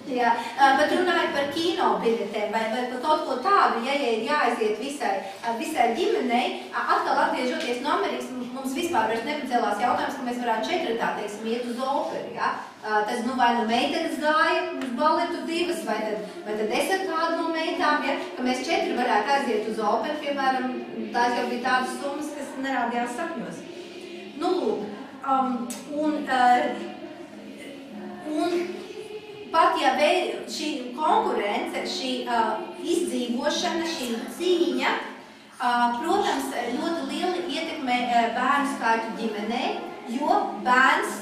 S1: Jā, pat runājot par kino biļetēm vai par kaut ko tādu, ja ir jāaiziet visai ģimenei, atkal atgriežoties no Amerikas, mums vispār vairs nepacēlās jautājums, ka mēs varētu 4, teiksim, iet uz operu, ja? Tas, vai nu meitenes gāja uz baletu 2, vai tad es ar kādu no meitām, ja? Ka mēs 4 varētu aiziet uz operu, piemēram, tās jau bija tādas summas, kas nerādījās sapņos. Nu, lūk, un pat ja šī konkurence, šī izdzīvošana, šī cīņa, protams, ļoti lieli ietekmē bērnu skaitu ģimenē, jo bērns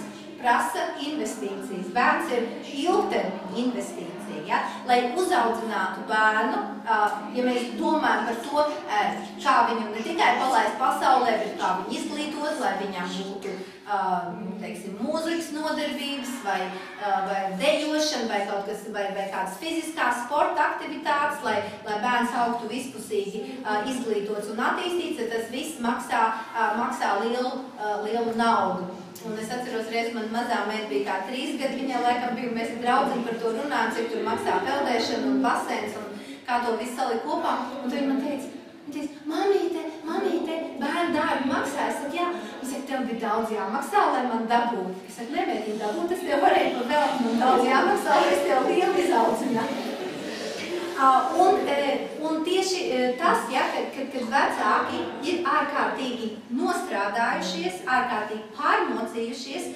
S1: prasa investīcijas. Bērns ir ilgtermiņa investīcija. Ja? Lai uzaudzinātu bērnu, ja mēs domājam par to, kā viņu ne tikai palaist pasaulē, bet kā viņu izglītot, lai viņam būtu teiksim, mūzikas nodarbības vai dejošana vai kaut kas, vai kādas fiziskās sporta aktivitātes, lai bērns augtu vispusīgi izglītots un attīstīts, tad tas viss maksā lielu naudu. Un es atceros, reiz man mazā meita bija kā 3 gadi, viņai laikam bija, mēs ar draudzeni par to runājam, cik tur maksā peldēšana un basēns un kā to visu salikt kopā. Un tad viņa man teica, mamīte, bērnu dārgi maksā. Es saku, jā. Viņa saka, tev bija daudz jāmaksā, lai man dabūtu. Es saku, nemēģinu dabūt, es tev varēju pa vēl man daudz jāmaksā, lai es tev lielu izaudzinātu. Un tieši tas, ja, kad vecāki ir ārkārtīgi nostrādājušies, ārkārtīgi pārmocījušies,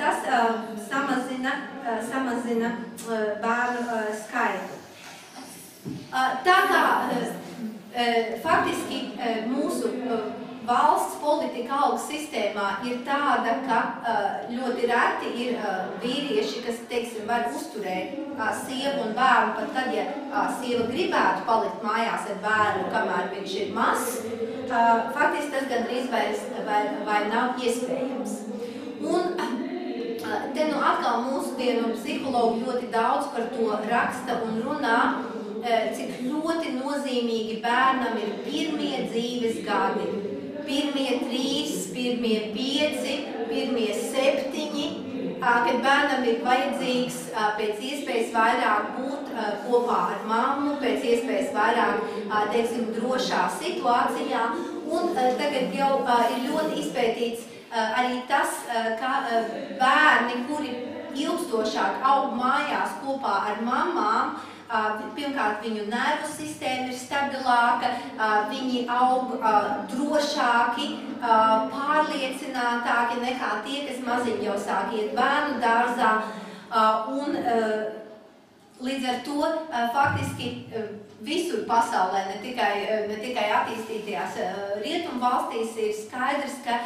S1: tas samazina bērnu skaitu. Tā kā faktiski mūsu valsts politika algu sistēmā ir tāda, ka ļoti reti ir vīrieši, kas, teiksim, var uzturēt sievu un bērnu, pat tad, ja sieva gribētu palikt mājās ar bērnu, kamēr viņš ir mazs, faktiski tas gandrīz vai nav iespējams. Un te nu atkal mūsdienu psihologi ļoti daudz par to raksta un runā, cik ļoti nozīmīgi bērnam ir pirmie dzīves gadi. Pirmie 3, pirmie 5, pirmie 7, kad bērnam ir vajadzīgs pēc iespējas vairāk būt kopā ar mammu, pēc iespējas vairāk, teiksim, drošā situācijā. Un tagad jau ir ļoti izpētīts arī tas, ka bērni, kuri ilgstošāk aug mājās kopā ar mamām, pirmkārt, viņu nervu sistēma ir stabilāka, viņi aug drošāki, pārliecinātāki nekā tie, kas maziņi jau sāk iet bērnu dārzā. Un līdz ar to faktiski visur pasaulē, ne tikai attīstītajās rietumu valstīs, ir skaidrs, ka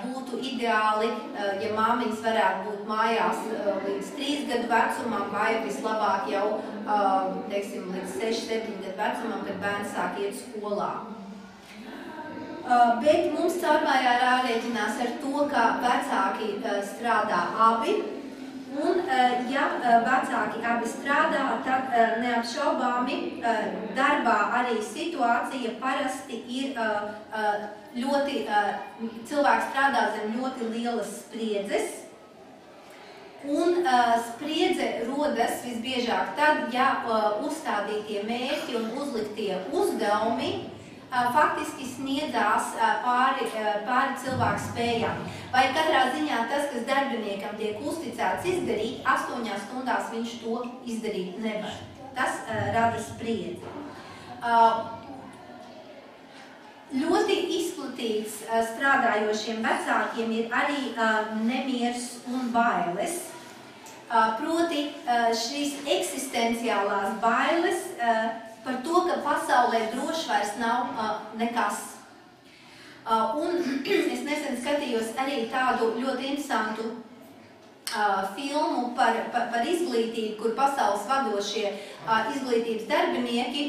S1: būtu ideāli, ja māmiņas varētu būt mājās līdz 3 gadu vecumam, vai vislabāk jau, teiksim, līdz 6-7 gadu vecumam, kad bērns sāk iet skolā. Bet mums caurmērā jārēķinās ar to, ka vecāki strādā abi. Un, ja vecāki abi strādā, tad neapšaubāmi darbā arī situācija parasti ir ļoti, cilvēks strādā zem ļoti lielas spriedzes. Un spriedze rodas visbiežāk tad, ja uzstādītie mērķi un uzliktie uzdevumi faktiski sniedzās pāri cilvēku spējām. Vai katrā ziņā tas, kas darbiniekam tiek uzticēts izdarīt, 8 stundās viņš to izdarīt nevar. Tas rada spriedzi. Ļoti izplatīts strādājošiem vecākiem ir arī nemiers un bailes. Proti šīs eksistenciālās bailes par to, ka pasaulē droši vairs nav nekas. Un es nesen skatījos arī tādu ļoti interesantu filmu par izglītību, kur pasaules vadošie izglītības darbinieki,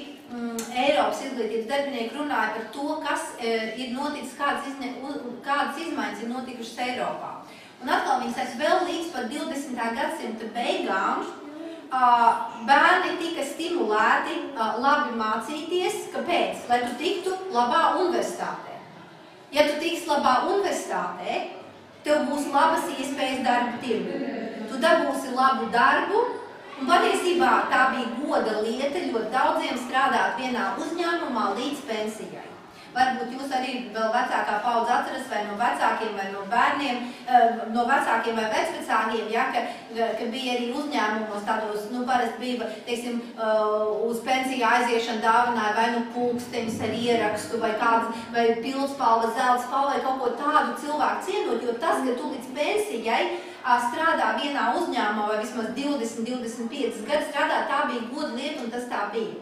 S1: Eiropas izglītības darbinieki runāja par to, kas ir noticis, kādas izmaiņas ir notikušas Eiropā. Un atkal viņi saka, vēl līdz pat 20. gadsimta beigām bērni tika stimulēti labi mācīties. Kāpēc? Lai tu tiktu labā universitātē. Ja tu tiksi labā universitātē, tev būs labas iespējas darba tirgu. Tu dabūsi labu darbu, un patiesībā tā bija goda lieta ļoti daudziem strādāt vienā uzņēmumā līdz pensijai. Varbūt jūs arī vēl vecākā paudze atceras vai no vecākiem vai no bērniem, no vecākiem vai vecvecākiem, ja, ka bija arī uzņēmumos tādos, parasti bija, teiksim, uz pensiju aiziešana dāvināja vai pulksteņus ar ierakstu vai pildspalva, zeltspalva vai kaut ko tādu cilvēku cienot, jo tas, ka tu līdz pensijai strādā vienā uzņēmumā vai vismaz 20-25 gadu strādā, tā bija goda lieta un tas tā bija.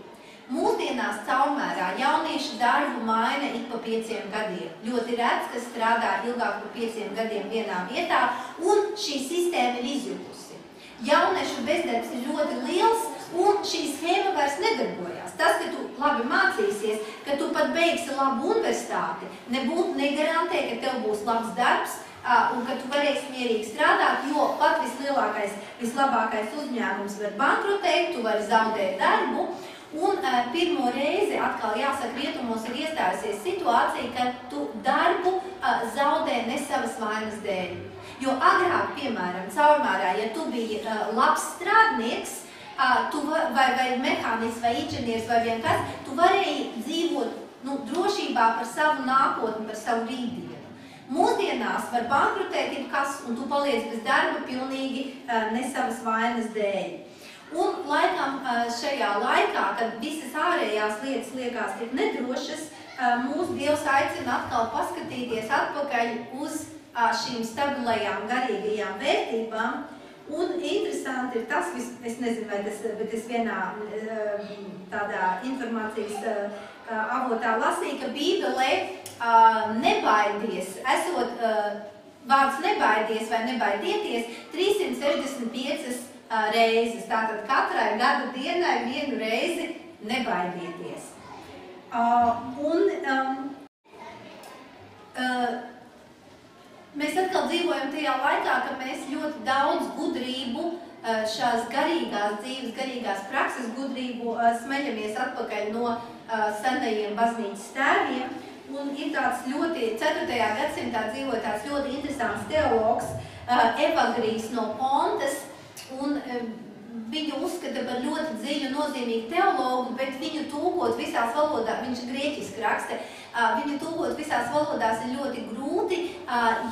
S1: Mūsdienās caurmērā jaunieši darbu maina ik pa 5 gadiem. Ļoti rets, kas strādā ilgāk par 5 gadiem vienā vietā, un šī sistēma ir izjutusi. Jauniešu bezdarbs ir ļoti liels, un šī schēma vairs nedarbojās. Tas, ka tu labi mācīsies, ka tu pat beigsi labu universitāti, nebūtu negarantē, ka tev būs labs darbs, un ka tu varēsi mierīgi strādāt, jo pat vislabākais uzņēmums var bankrotēt, tu vari zaudēt darbu. Un pirmo reizi, atkal jāsaka, rietumos ir iestājusies situācija, ka tu darbu zaudē ne savas vainas dēļ. Jo agrāk, piemēram, caurmērā, ja tu biji labs strādnieks, vai mehānisks, vai inženieris, vai vienkas, tu varēji dzīvot drošībā par savu nākotni, par savu rītdienu. Mūsdienās var bankrotēt jebkas, un tu paliec bez darba pilnīgi ne savas vainas dēļ. Un laikam šajā laikā, kad visas ārējās lietas liekas tik nedrošas, mūs Dievs aicina atkal paskatīties atpakaļ uz šīm stabilajām garīgajām vērtībām. Un interesanti ir tas, es nezinu, vai bet es vienā tādā informācijas avotā lasīju, ka Bībelē nebaidies, esot vārds nebaidies vai nebaidieties 365 reizes. Tātad katrai gada dienai vienu reizi nebaidieties. Mēs atkal dzīvojam tajā laikā, ka mēs ļoti daudz gudrību, šās garīgās dzīves, garīgās prakses gudrību smeļamies atpakaļ no senajiem baznīcas tēviem. Un ir tāds ļoti, 4. gadsimtā dzīvoja tāds ļoti interesants teologs, Evagrijs no Pontas, un viņu uzskata par ļoti dziļu nozīmīgu teologu, bet viņu tūkot visās valodās, viņš grieķiski raksta, viņu tūkot visās valodās ir ļoti grūti,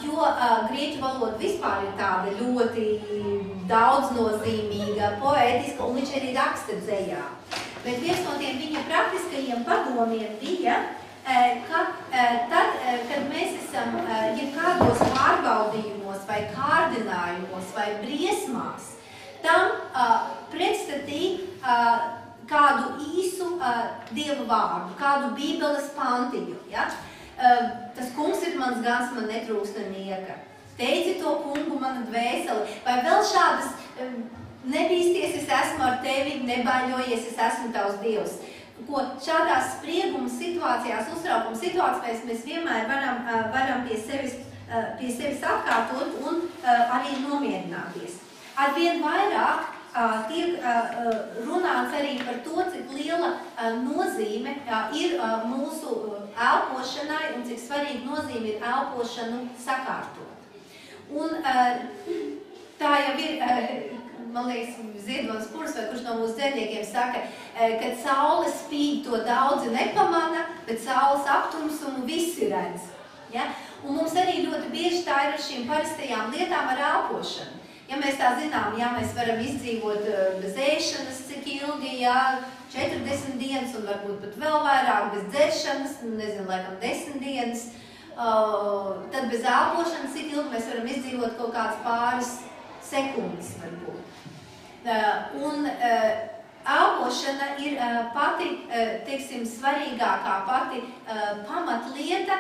S1: jo grieķu valoda vispār ir tāda ļoti daudznozīmīga, poētiska, un viņš arī raksta dzejā. Bet viens no tiem viņa praktiskajiem padomiem bija, ka tad, kad mēs esam jebkādos pārbaudījumos vai kārdinājumos vai briesmās, tam pretstatī kādu īsu Dieva vārdu, kādu bībeles pantiņu. Ja? Tas kungs ir mans gans, man netrūkst nieka. Teici to kungu mana dvēseli. Vai vēl šādas nebīsties, es esmu ar tevi, nebaļojies, es esmu tavs Dievs. Ko šādās sprieguma situācijās, uztraukuma situācijās mēs vienmēr varam pie sevis atkārtot un arī nomierināties. Arvien vairāk tiek runāts arī par to, cik liela nozīme ir mūsu elpošanai un cik svarīga nozīme ir elpošanu sakārtot. Un tā jau ir, man liekas, Ziedonis Purs vai kurš no mūsu dzēniekiem saka, kad saule spīd, to daudzi nepamana, bet saules aptumsumu visi redz. Ja? Un mums arī ļoti bieži tā ir ar šīm parastajām lietām ar elpošanu. Ja mēs tā zinām, ja mēs varam izdzīvot bez ēšanas, cik ilgi, ja 40 dienas un varbūt pat vēl vairāk bez dzeršanas, nezinu, laikam 10 dienas, tad bez elpošanas, cik ilgi mēs varam izdzīvot kaut kāds pāris sekundes varbūt. Un elpošana ir pati, teiksim, svarīgākā, pati pamatlieta,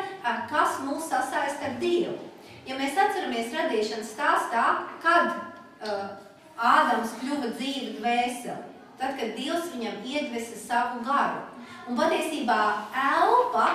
S1: kas mūs sasaista ar Dievu. Ja mēs atceramies radīšanas stāstā, kad Ādams kļuva dzīva dvēseli, tad, kad Dievs viņam iedvesa savu garu. Un patiesībā elpa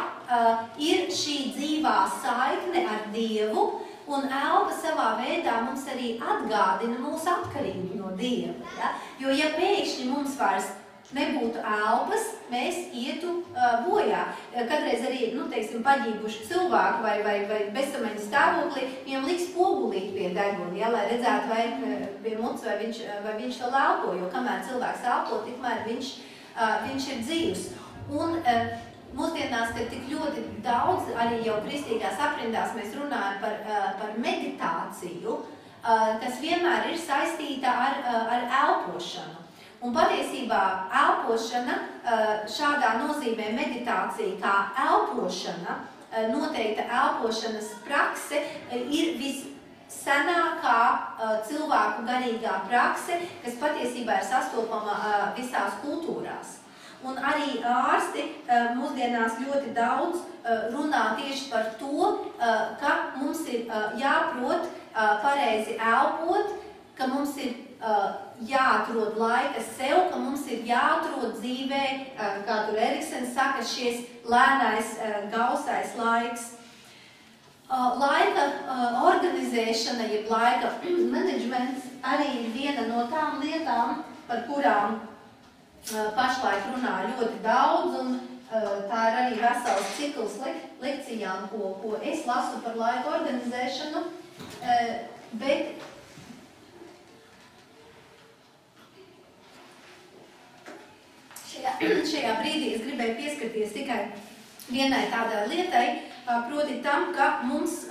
S1: ir šī dzīvā saikne ar Dievu, un elpa savā veidā mums arī atgādina mūsu atkarību no Dieva. Ja? Jo, ja pēkšņi mums vairs nebūtu elpas, mēs ietu bojā. Kadreiz arī, teiksim, paģībuši cilvēki vai bezsamaņas stāvoklī, viņam liks pogulīt pie deguna, ja, lai redzētu, vai pie muts, vai viņš vēl elpo, jo kamēr cilvēks elpo, tikmēr viņš ir dzīvs. Un mūsdienās, kad tik ļoti daudz, arī jau kristīgās aprindās, mēs runājam par meditāciju, kas vienmēr ir saistīta ar elpošanu. Un patiesībā elpošana, šādā nozīmē meditācija kā elpošana, noteikta elpošanas prakse, ir vissenākā cilvēku garīgā prakse, kas patiesībā ir sastopama visās kultūrās. Un arī ārsti mūsdienās ļoti daudz runā tieši par to, ka mums ir jāprot pareizi elpot, ka mums ir jāatrod laika sev, ka mums ir jāatrod dzīvē, kā tur Eriksens saka, šies lēnais, gausais laiks. Laika organizēšana, jeb laika menedžments arī ir viena no tām lietām, par kurām pašlaik runā ļoti daudz, un tā ir arī vesels cikls lekcijām, ko es lasu par laika organizēšanu, bet šajā brīdī es gribēju pieskarties tikai vienai tādai lietai, proti tam, ka mums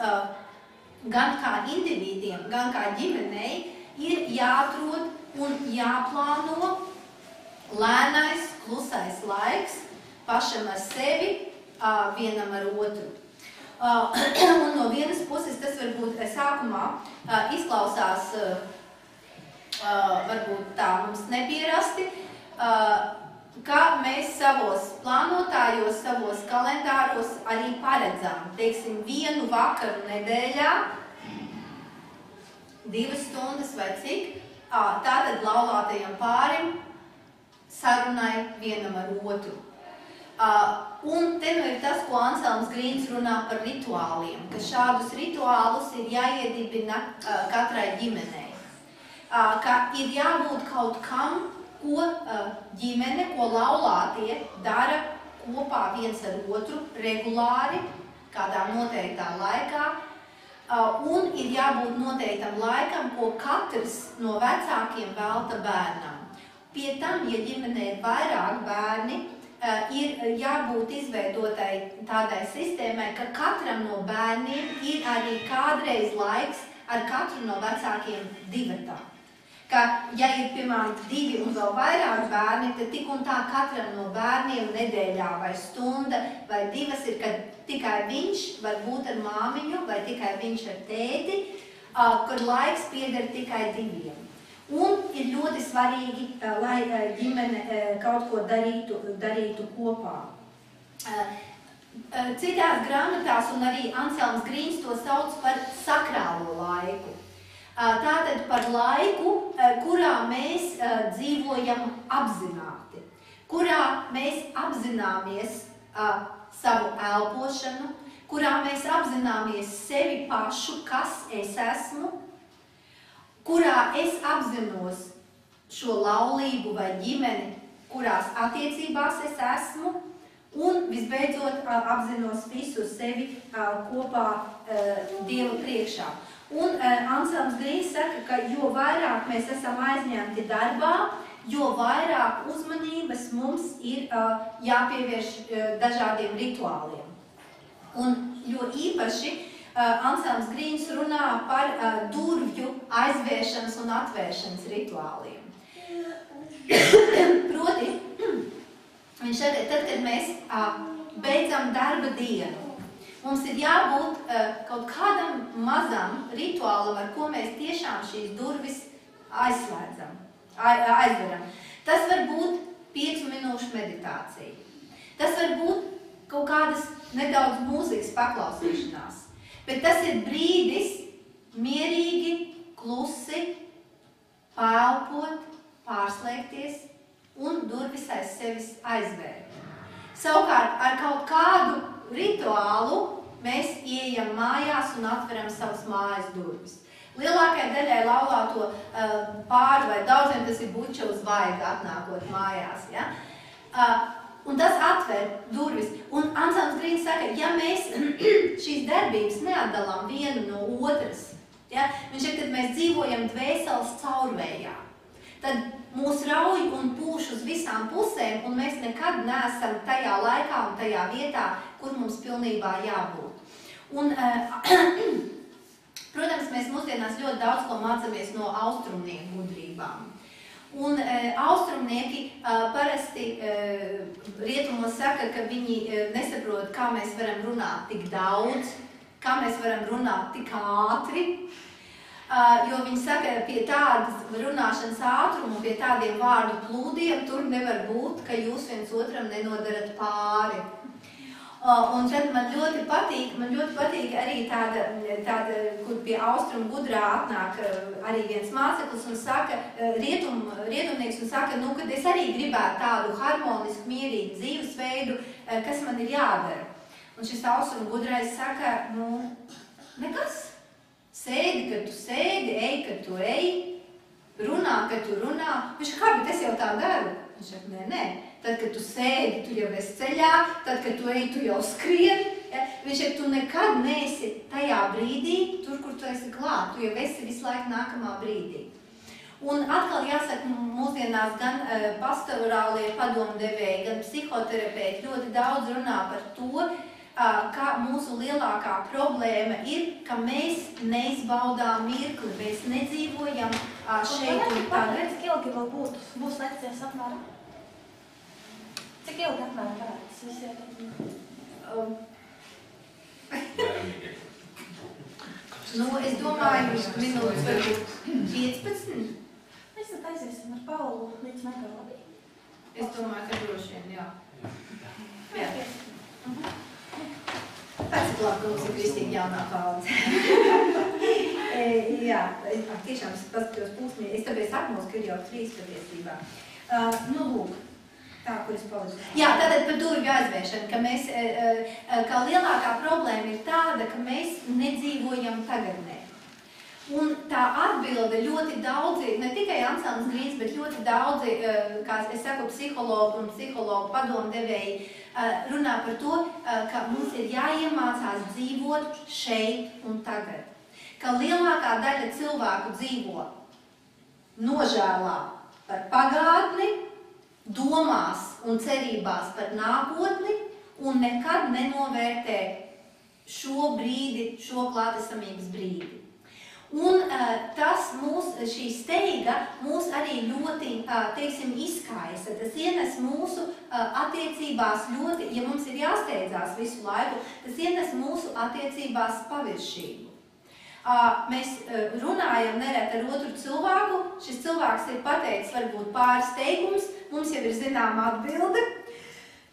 S1: gan kā individiem, gan kā ģimenei ir jāatrod un jāplāno lēnais, klusais laiks pašam ar sevi, vienam ar otru. Un no vienas puses tas varbūt sākumā izklausās varbūt tā mums nepierasti, ka mēs savos plānotājos, savos kalendāros arī paredzam, teiksim, vienu vakaru nedēļā, 2 stundas vai cik, tātad laulātajam pārim sarunai vienam ar otru. Un te nu ir tas, ko Anselms Grīns runā par rituāliem, ka šādus rituālus ir jāiedibina katrai ģimenei. Ka ir jābūt kaut kam, ko ģimene, ko laulātie dara kopā viens ar otru regulāri, kādā noteiktā laikā, un ir jābūt noteiktam laikam, ko katrs no vecākiem velta bērnam. Pie tam, ja ģimenē ir vairāk bērni, ir jābūt izveidotai tādai sistēmai, ka katram no bērniem ir arī kādreiz laiks ar katru no vecākiem divatā. Ka, ja ir, piemēram, 2 un vēl vairāk bērni, tad tik un tā katram no bērniem nedēļā vai stunda vai 2 ir, kad tikai viņš var būt ar māmiņu vai tikai viņš ar tēti, kur laiks pieder tikai 2. Un ir ļoti svarīgi, lai ģimene kaut ko darītu kopā. Citās grāmatās un arī Anselms Grīns to sauc par sakrālo laiku. Tātad par laiku, kurā mēs dzīvojam apzināti, kurā mēs apzināmies savu elpošanu, kurā mēs apzināmies sevi pašu, kas es esmu, kurā es apzinos šo laulību vai ģimeni, kurās attiecībās es esmu, un visbeidzot apzinos visu sevi kopā Dieva priekšā. Un Anselms Grīns saka, ka jo vairāk mēs esam aizņemti darbā, jo vairāk uzmanības mums ir jāpievērš dažādiem rituāliem. Un jo īpaši Anselms Grīns runā par durvju aizvēršanas un atvēršanas rituāliem. Proti, viņš saka, tad, kad mēs beidzam darba dienu, mums ir jābūt kaut kādam mazam rituālam, ar ko mēs tiešām šīs durvis aizveram. Tas var būt 5 minūšu meditācija. Tas var būt kaut kādas nedaudz mūzikas paklausīšanās. Bet tas ir brīdis mierīgi, klusi, paelpot, pārslēgties un durvis aiz sevis aizvērt. Savukārt, ar kaut kādu rituālu mēs ieejam mājās un atveram savas mājas durvis. Lielākai daļai laulāto pāri vai daudziem tas ir buča uz vaiga atnākot mājās. Ja? Un tas atver durvis. Un Anselms Grīns saka, ja mēs šīs darbības neatdalām vienu no otras, ja, viņš saka, kad mēs dzīvojam dvēseles caurvējā, tad mūs rauj un pūš uz visām pusēm, un mēs nekad neesam tajā laikā un tajā vietā, kur mums pilnībā jābūt. Un, protams, mēs mūsdienās ļoti daudz ko mācāmies no austrumnieku gudrībām. Un austrumnieki parasti rietumos saka, ka viņi nesaprot, kā mēs varam runāt tik daudz, kā mēs varam runāt tik ātri, jo viņi saka, pie tādas runāšanas ātruma, pie tādiem vārdu plūdiem tur nevar būt, ka jūs viens otram nenodarat pāri. Un tad man ļoti patīk arī tāda, kur pie austrumu gudrā atnāk arī viens māceklis un saka, rietumnieks un saka, nu, kad es arī gribētu tādu harmonisku, mierīgu dzīvesveidu, kas man ir jādara. Un šis austrumu gudrais saka, nu, nekas. Sēdi, kad tu sēdi, ej, kad tu ej, runā, kad tu runā. Viņš saka, kā, bet es jau tā daru? Viņš saka, nē. Tad, kad tu sēdi, tu jau esi ceļā, tad, kad tu ej, tu jau skrien. Ja? Viņš saka, tu nekad neesi tajā brīdī, tur, kur tu esi klāt. Tu jau esi visu laiku nākamā brīdī. Un atkal jāsaka, mūsdienās gan pastorālie padomdevēji, gan psihoterapeiti ļoti daudz runā par to, ka mūsu lielākā problēma ir, ka mēs neizbaudām mirkli, mēs nedzīvojam šeit un tagad.
S2: Cik ilgi vēl būs lekcijas apmēram? Cik ilgi apmēram varētu tas viss iet?
S1: Nu, es domāju, minūtes varbūt 15.
S2: Mēs tad aiziesim ar Paulu līdz Megalabī.
S1: Es domāju, ka droši vien, jā. Jā. Pēc labi, mums ir kristīgi jaunā paudze. Jā, tiešām es paskatījos pūsmī. Es tāpēc atmos, ka ir jau 3 patiesībā. Nu, lūk. Tā, kur es paliku. Jā, tātad par durvju aizvēršanu, ka mēs, kā lielākā problēma ir tāda, ka mēs nedzīvojam tagadnē. Un tā atbilde ļoti daudzi, ne tikai Anselms Grīns, bet ļoti daudzi, kā es saku, psihologu un psihologu padomdevēji, runā par to, ka mums ir jāiemācās dzīvot šeit un tagad. Ka lielākā daļa cilvēku dzīvo nožēlā par pagātni, domās un cerībās par nākotni un nekad nenovērtē šo brīdi, šo klātesamības brīdi. Un tas šī steiga mūs arī ļoti, teiksim, izkaisa. Tas ienes mūsu attiecībās ļoti, ja mums ir jāsteidzās visu laiku, tas ienes mūsu attiecībās paviršību. Mēs runājam nereti ar otru cilvēku, šis cilvēks ir pateicis varbūt pāris teikumus, mums jau ir zināma atbilde.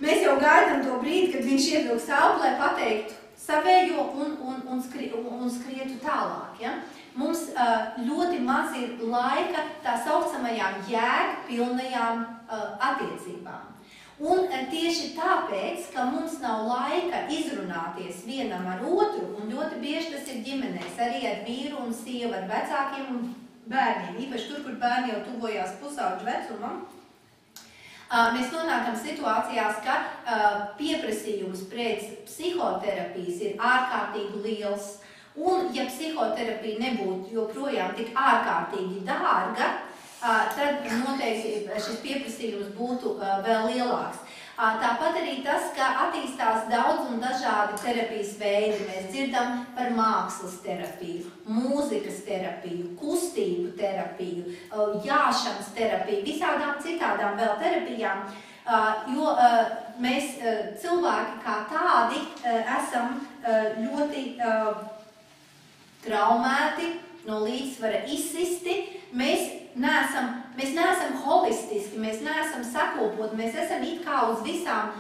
S1: Mēs jau gaidām to brīdi, kad viņš ievilks elpu, lai pateiktu savējo un skrietu tālāk. Ja? Mums ļoti maz ir laika tā saucamajām jēgpilnajām attiecībām. Un tieši tāpēc, ka mums nav laika izrunāties vienam ar otru, un ļoti bieži tas ir ģimenēs, arī ar vīru un sievu, ar vecākiem un bērniem, īpaši tur, kur bērni jau tuvojās pusauģu vecumam, mēs nonākam situācijās, ka pieprasījums pēc psihoterapijas ir ārkārtīgi liels, un ja psihoterapija nebūtu joprojām tik ārkārtīgi dārga, tad noteikti šis pieprasījums būtu vēl lielāks. Tāpat arī tas, ka attīstās daudz un dažādi terapijas veidi. Mēs dzirdam par mākslas terapiju, mūzikas terapiju, kustību terapiju, jāšanas terapiju, visādām citādām vēl terapijām, jo mēs cilvēki kā tādi esam ļoti traumēti, no līdzsvara izsisti. Mēs neesam holistiski, mēs neesam sakopoti, mēs esam it kā uz visām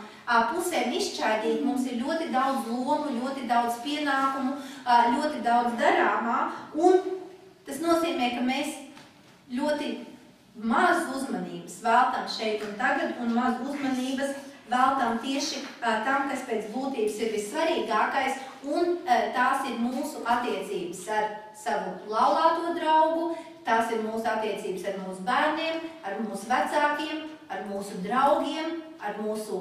S1: pusēm izšķaidīti, mums ir ļoti daudz lomu, ļoti daudz pienākumu, ļoti daudz darāmā, un tas nozīmē, ka mēs ļoti maz uzmanības veltam šeit un tagad, un maz uzmanības veltam tieši tam, kas pēc būtības ir vissvarīgākais, un tās ir mūsu attiecības ar savu laulāto draugu, tās ir mūsu attiecības ar mūsu bērniem, ar mūsu vecākiem, ar mūsu draugiem, ar mūsu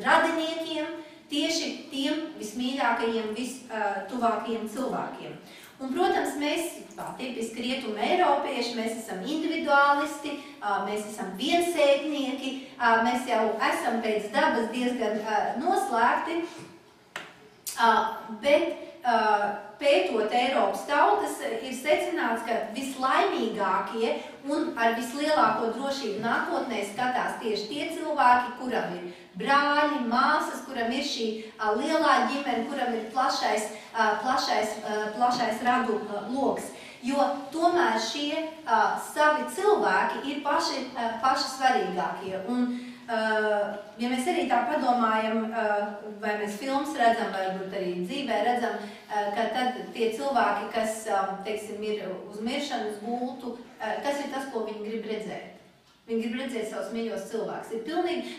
S1: radiniekiem, tieši tiem vismīļākajiem, vistuvākajiem cilvēkiem. Un, protams, mēs, tipiski rietumi eiropieši, mēs esam individuālisti, mēs esam viensētnieki, mēs jau esam pēc dabas diezgan noslēgti, bet pētot Eiropas tautas, ir secināts, ka vislaimīgākie un ar vislielāko drošību nākotnē skatās tieši tie cilvēki, kuram ir brāļi, māsas, kuram ir šī lielā ģimene, kuram ir plašais radu loks. Jo tomēr šie savi cilvēki ir paši svarīgākie. Un, ja mēs arī tā padomājam, vai mēs filmas redzam, vai varbūt arī dzīvē redzam, ka tad tie cilvēki, kas, teiksim, ir uz miršanas gultu, kas ir tas, ko viņi grib redzēt? Viņi grib redzēt savus mīļos cilvēkus.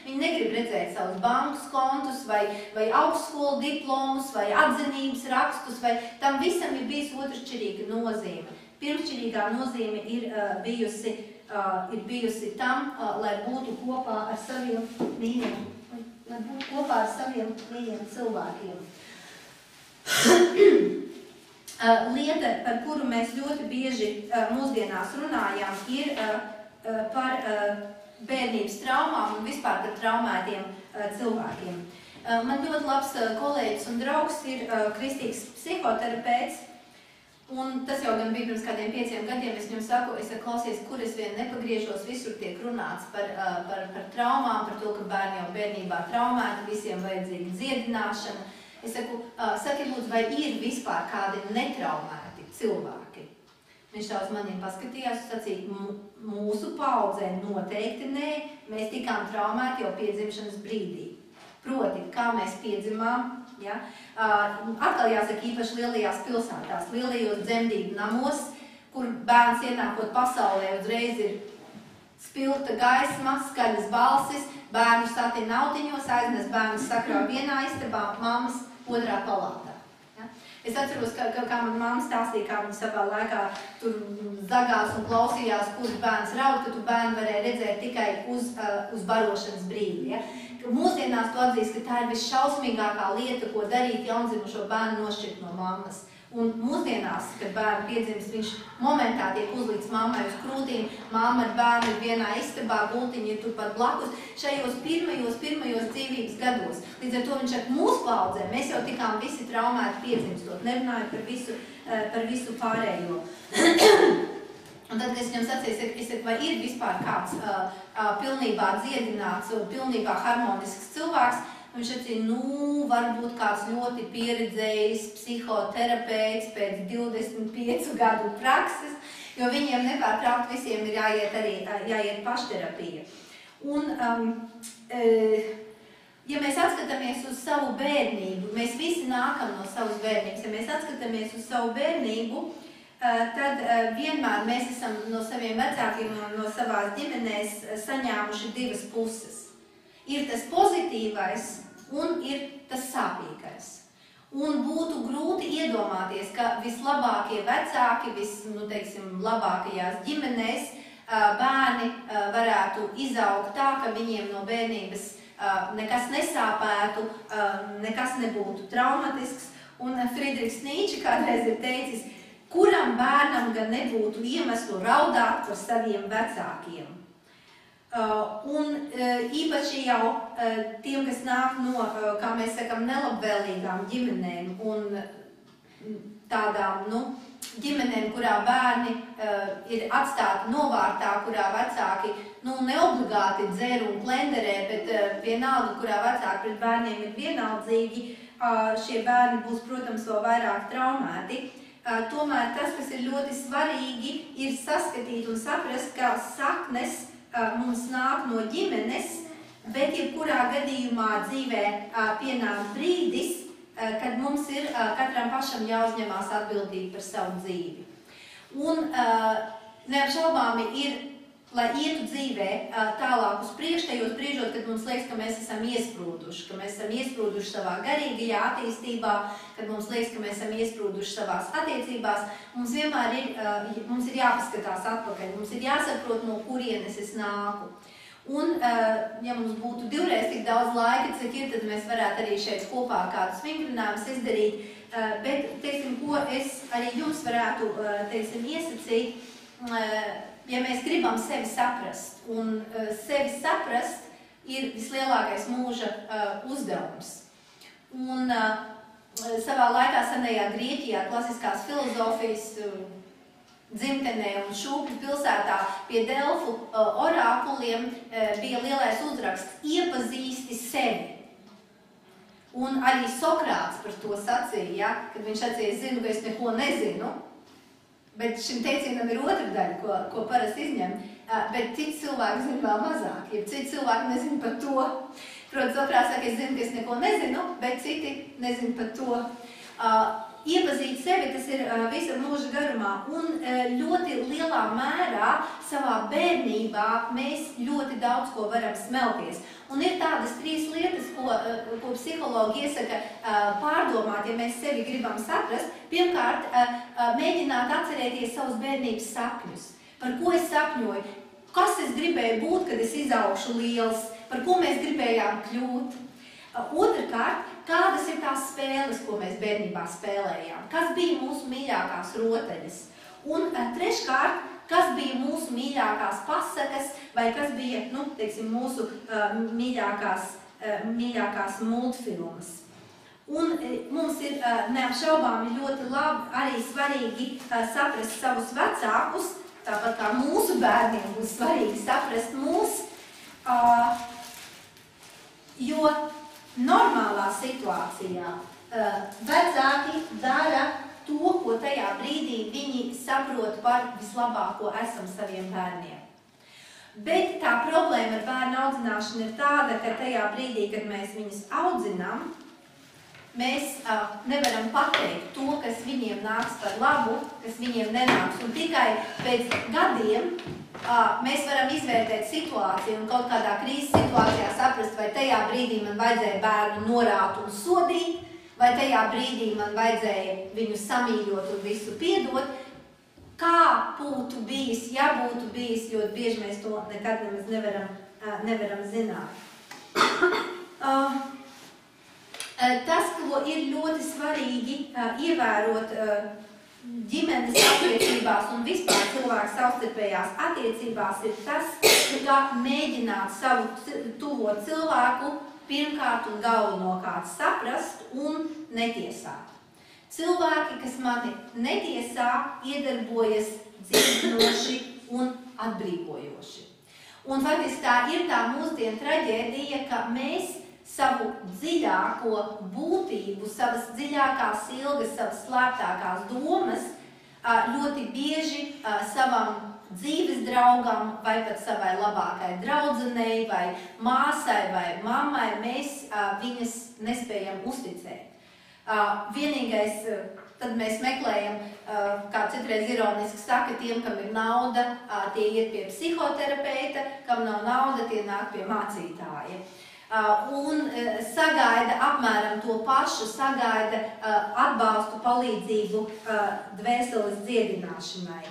S1: Viņi negrib redzēt savus bankas kontus, vai augstskolu diplomus, vai atzinības rakstus, vai tam visam ir bijis otršķirīga nozīme. Pirmšķirīgā nozīme ir bijusi tam, lai būtu kopā ar saviem mīļiem cilvēkiem. Lieta, par kuru mēs ļoti bieži mūsdienās runājām, ir par bērnības traumām un vispār par traumētiem cilvēkiem. Man ļoti labs kolēģis un draugs ir kristīgs psihoterapeits. Un tas jau gan bija pirms kādiem 5 gadiem, es viņam saku, klausies, kur es vien nepagriežos, visur tiek runāts par traumām, par to, ka bērni jau bērnībā traumēti, visiem vajadzīga dziedināšana. Es saku, saki lūdzu, vai ir vispār kādi netraumēti cilvēki? Viņš tā uz maniem paskatījās, sacīja, mūsu paaudzē noteikti nē, mēs tikām traumēti jau piedzimšanas brīdī. Proti, kā mēs piedzimām, ja? Atkal jāsaka īpaši lielajās pilsētās, lielajos dzemdību namos, kur bērns ienākot pasaulē uzreiz ir spilgta gaisma, skaļas balsis, bērnu satina autiņos, aiznes bērnus sakrā vienā istabā, mammas otrā palātā. Ja? Es atceros, kā man mamma stāstīja, kā viņa savā laikā tur zagās un klausījās, kurš bērns raud, ka tu bērnu varēja redzēt tikai uz barošanas brīdi. Ja? Mūsdienās tu atzīst, ka tā ir visšausmīgākā lieta, ko darīt jaundzimušo bērnu nošķirt no mammas. Un mūsdienās, kad bērnu piedzimst, viņš momentā tiek uzlikts mammai uz krūtīm, mamma ar bērnu ir vienā istabā, gultiņi ir turpat blakus, šajos pirmajos dzīvības gados. Līdz ar to viņš ar mūsu paudzēm, mēs jau tikām visi traumēti piedzimstot, nerunājot par visu pārējo. Un tad, kad es viņam sacīju, es saku, vai ir vispār kāds pilnībā dziedināts un pilnībā harmonisks cilvēks, viņš sacīja, varbūt kāds ļoti pieredzējis psihoterapeits pēc 25 gadu prakses, jo viņiem nepārtraukt visiem ir jāiet pašterapija. Un, ja mēs atskatāmies uz savu bērnību, mēs visi nākam no savas bērnības, ja mēs atskatāmies uz savu bērnību, tad vienmēr mēs esam no saviem vecākiem un no savās ģimenēs saņēmuši divas puses. Ir tas pozitīvais un ir tas sāpīgais. Un būtu grūti iedomāties, ka vislabākie vecāki, labākajās ģimenēs bērni varētu izaugt tā, ka viņiem no bērnības nekas nesāpētu, nekas nebūtu traumatisks. Un Friedrichs Nīče kādreiz ir teicis, kuram bērnam gan nebūtu iemeslu raudāt par saviem vecākiem. Un īpaši jau tiem, kas nāk no, kā mēs sakam, nelabvēlīgām ģimenēm un tādām, ģimenēm, kurā bērni ir atstāti novārtā, kurā vecāki, neobligāti dzer un klenderē, bet vienalga, kurā vecāki pret bērniem ir vienaldzīgi, šie bērni būs, protams, vēl vairāk traumēti. Tomēr tas, kas ir ļoti svarīgi, ir saskatīt un saprast, ka saknes mums nāk no ģimenes, bet jebkurā gadījumā dzīvē pienāk brīdis, kad mums ir katram pašam jāuzņemās atbildība par savu dzīvi. Un neapšaubāmi ir, lai ietu dzīvē tālāk uz priekšu, tajos brīžos, kad mums liekas, ka mēs esam iesprūduši savā garīgajā attīstībā, kad mums liekas, ka mēs esam iesprūduši savās attiecībās, mums vienmēr ir jāpaskatās atpakaļ, mums ir jāsaprot, no kurienes es nāku. Un, ja mums būtu divreiz tik daudz laika, cik ir, tad mēs varētu arī šeit kopā kādus vingrinājumus izdarīt, bet, ko es arī jums varētu, iesacīt, ja mēs gribam sevi saprast, un sevi saprast ir vislielākais mūža uzdevums. Un savā laikā senajā Grieķijā klasiskās filozofijas dzimtenē un Šūpļu pilsētā pie Delfu orākuliem bija lielais uzraksts iepazīsti sevi. Un arī Sokrāts par to sacīja, kad viņš sacīja, es zinu, ka es neko nezinu, bet šim teicienam ir otra daļa, ko parasti izņem, bet citi cilvēki zina vēl mazāk, ja citi cilvēki nezina par to. Protams, Sokrāts saka, es zinu, ka es neko nezinu, bet citi nezina par to. Iepazīt sevi, tas ir visa mūža garumā, un ļoti lielā mērā savā bērnībā mēs ļoti daudz ko varam smelties. Un ir tādas 3 lietas, ko psihologi iesaka pārdomāt, ja mēs sevi gribam saprast. Pirmkārt, mēģināt atcerēties savus bērnības sapņus. Par ko es sapņoju? Kas es gribēju būt, kad es izaugšu liels? Par ko mēs gribējām kļūt? Otrkārt, kādas ir tās spēles, ko mēs bērnībā spēlējām? Kas bija mūsu mīļākās rotaļas? Un treškārt, kas bija mūsu mīļākās pasakas, vai kas bija, mūsu mīļākās multfilmas. Un mums ir neapšaubāmi ļoti labi arī svarīgi saprast savus vecākus, tāpat kā mūsu bērniem būs svarīgi saprast mūs, jo normālā situācijā vecāki dara to, ko tajā brīdī viņi saprot par vislabāko esam saviem bērniem. Bet tā problēma ar bērnu audzināšanu ir tāda, ka tajā brīdī, kad mēs viņus audzinām, mēs nevaram pateikt to, kas viņiem nāks par labu, kas viņiem nenāks. Un tikai pēc gadiem mēs varam izvērtēt situāciju un kaut kādā krīzes situācijā saprast, vai tajā brīdī man vajadzēja bērnu norāt un sodīt, vai tajā brīdī man vajadzēja viņu samīļot un visu piedot. Kā būtu bijis, ja būtu bijis, ļoti bieži mēs to nekad nemaz nevaram zināt. Tas, ko ir ļoti svarīgi ievērot ģimenes attiecībās un vispār cilvēku savstarpējās attiecībās, ir tas, kā mēģināt savu tuvo cilvēku pirmkārt un galvenokārt saprast un netiesāt. Cilvēki, kas mani netiesā, iedarbojas dzīvinoši un atbrīvojoši. Un faktiski tā ir tā mūsdienu traģēdija, ka mēs savu dziļāko būtību, savas dziļākās ilgas, savas slēptākās domas ļoti bieži savam dzīves draugam vai pat savai labākai draudzenei vai māsai vai mammai mēs viņas nespējam uzticēt. Vienīgais, tad mēs meklējam, kā citreiz ironiski saka, tiem, kam ir nauda, tie iet pie psihoterapeita, kam nav nauda, tie nāk pie mācītāja. Un sagaida apmēram to pašu, sagaida atbalstu, palīdzību dvēseles dziedināšanai.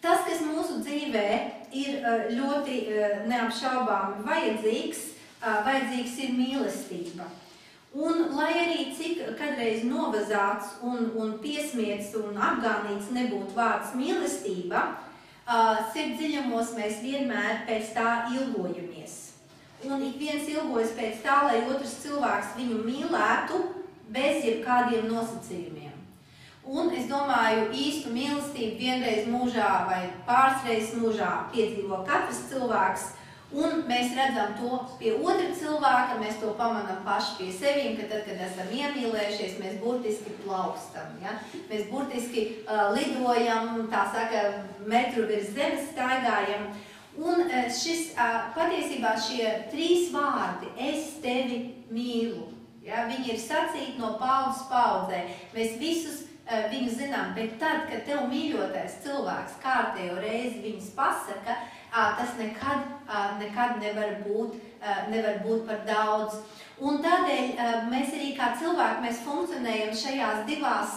S1: Tas, kas mūsu dzīvē ir ļoti neapšaubāmi vajadzīgs ir mīlestība. Un, lai arī cik kādreiz novazāts un piesmiets un apgānīts nebūtu vārds mīlestība, sirdsdziļumos mēs vienmēr pēc tā ilgojamies. Un ik viens ilgojas pēc tā, lai otrs cilvēks viņu mīlētu bez jebkādiem nosacījumiem. Un es domāju, īstu mīlestību vienreiz mūžā vai pāris reizes mūžā piedzīvo katrs cilvēks, un mēs redzam to pie otra cilvēka, mēs to pamanām paši pie sevīm, ka tad, kad esam iemīlējušies, mēs burtiski plaukstam. Ja? Mēs burtiski lidojam, tā saka, metru virs zemes staigājam. Un patiesībā šie 3 vārdi, es tevi mīlu, ja? Viņi ir sacīti no paudzes paudzē. Mēs visus viņu zinām, bet tad, kad tev mīļotais cilvēks kārtējo reizi viņus pasaka, tas nekad nevar būt par daudz. Un tādēļ mēs arī kā cilvēki mēs funkcionējam šajās divās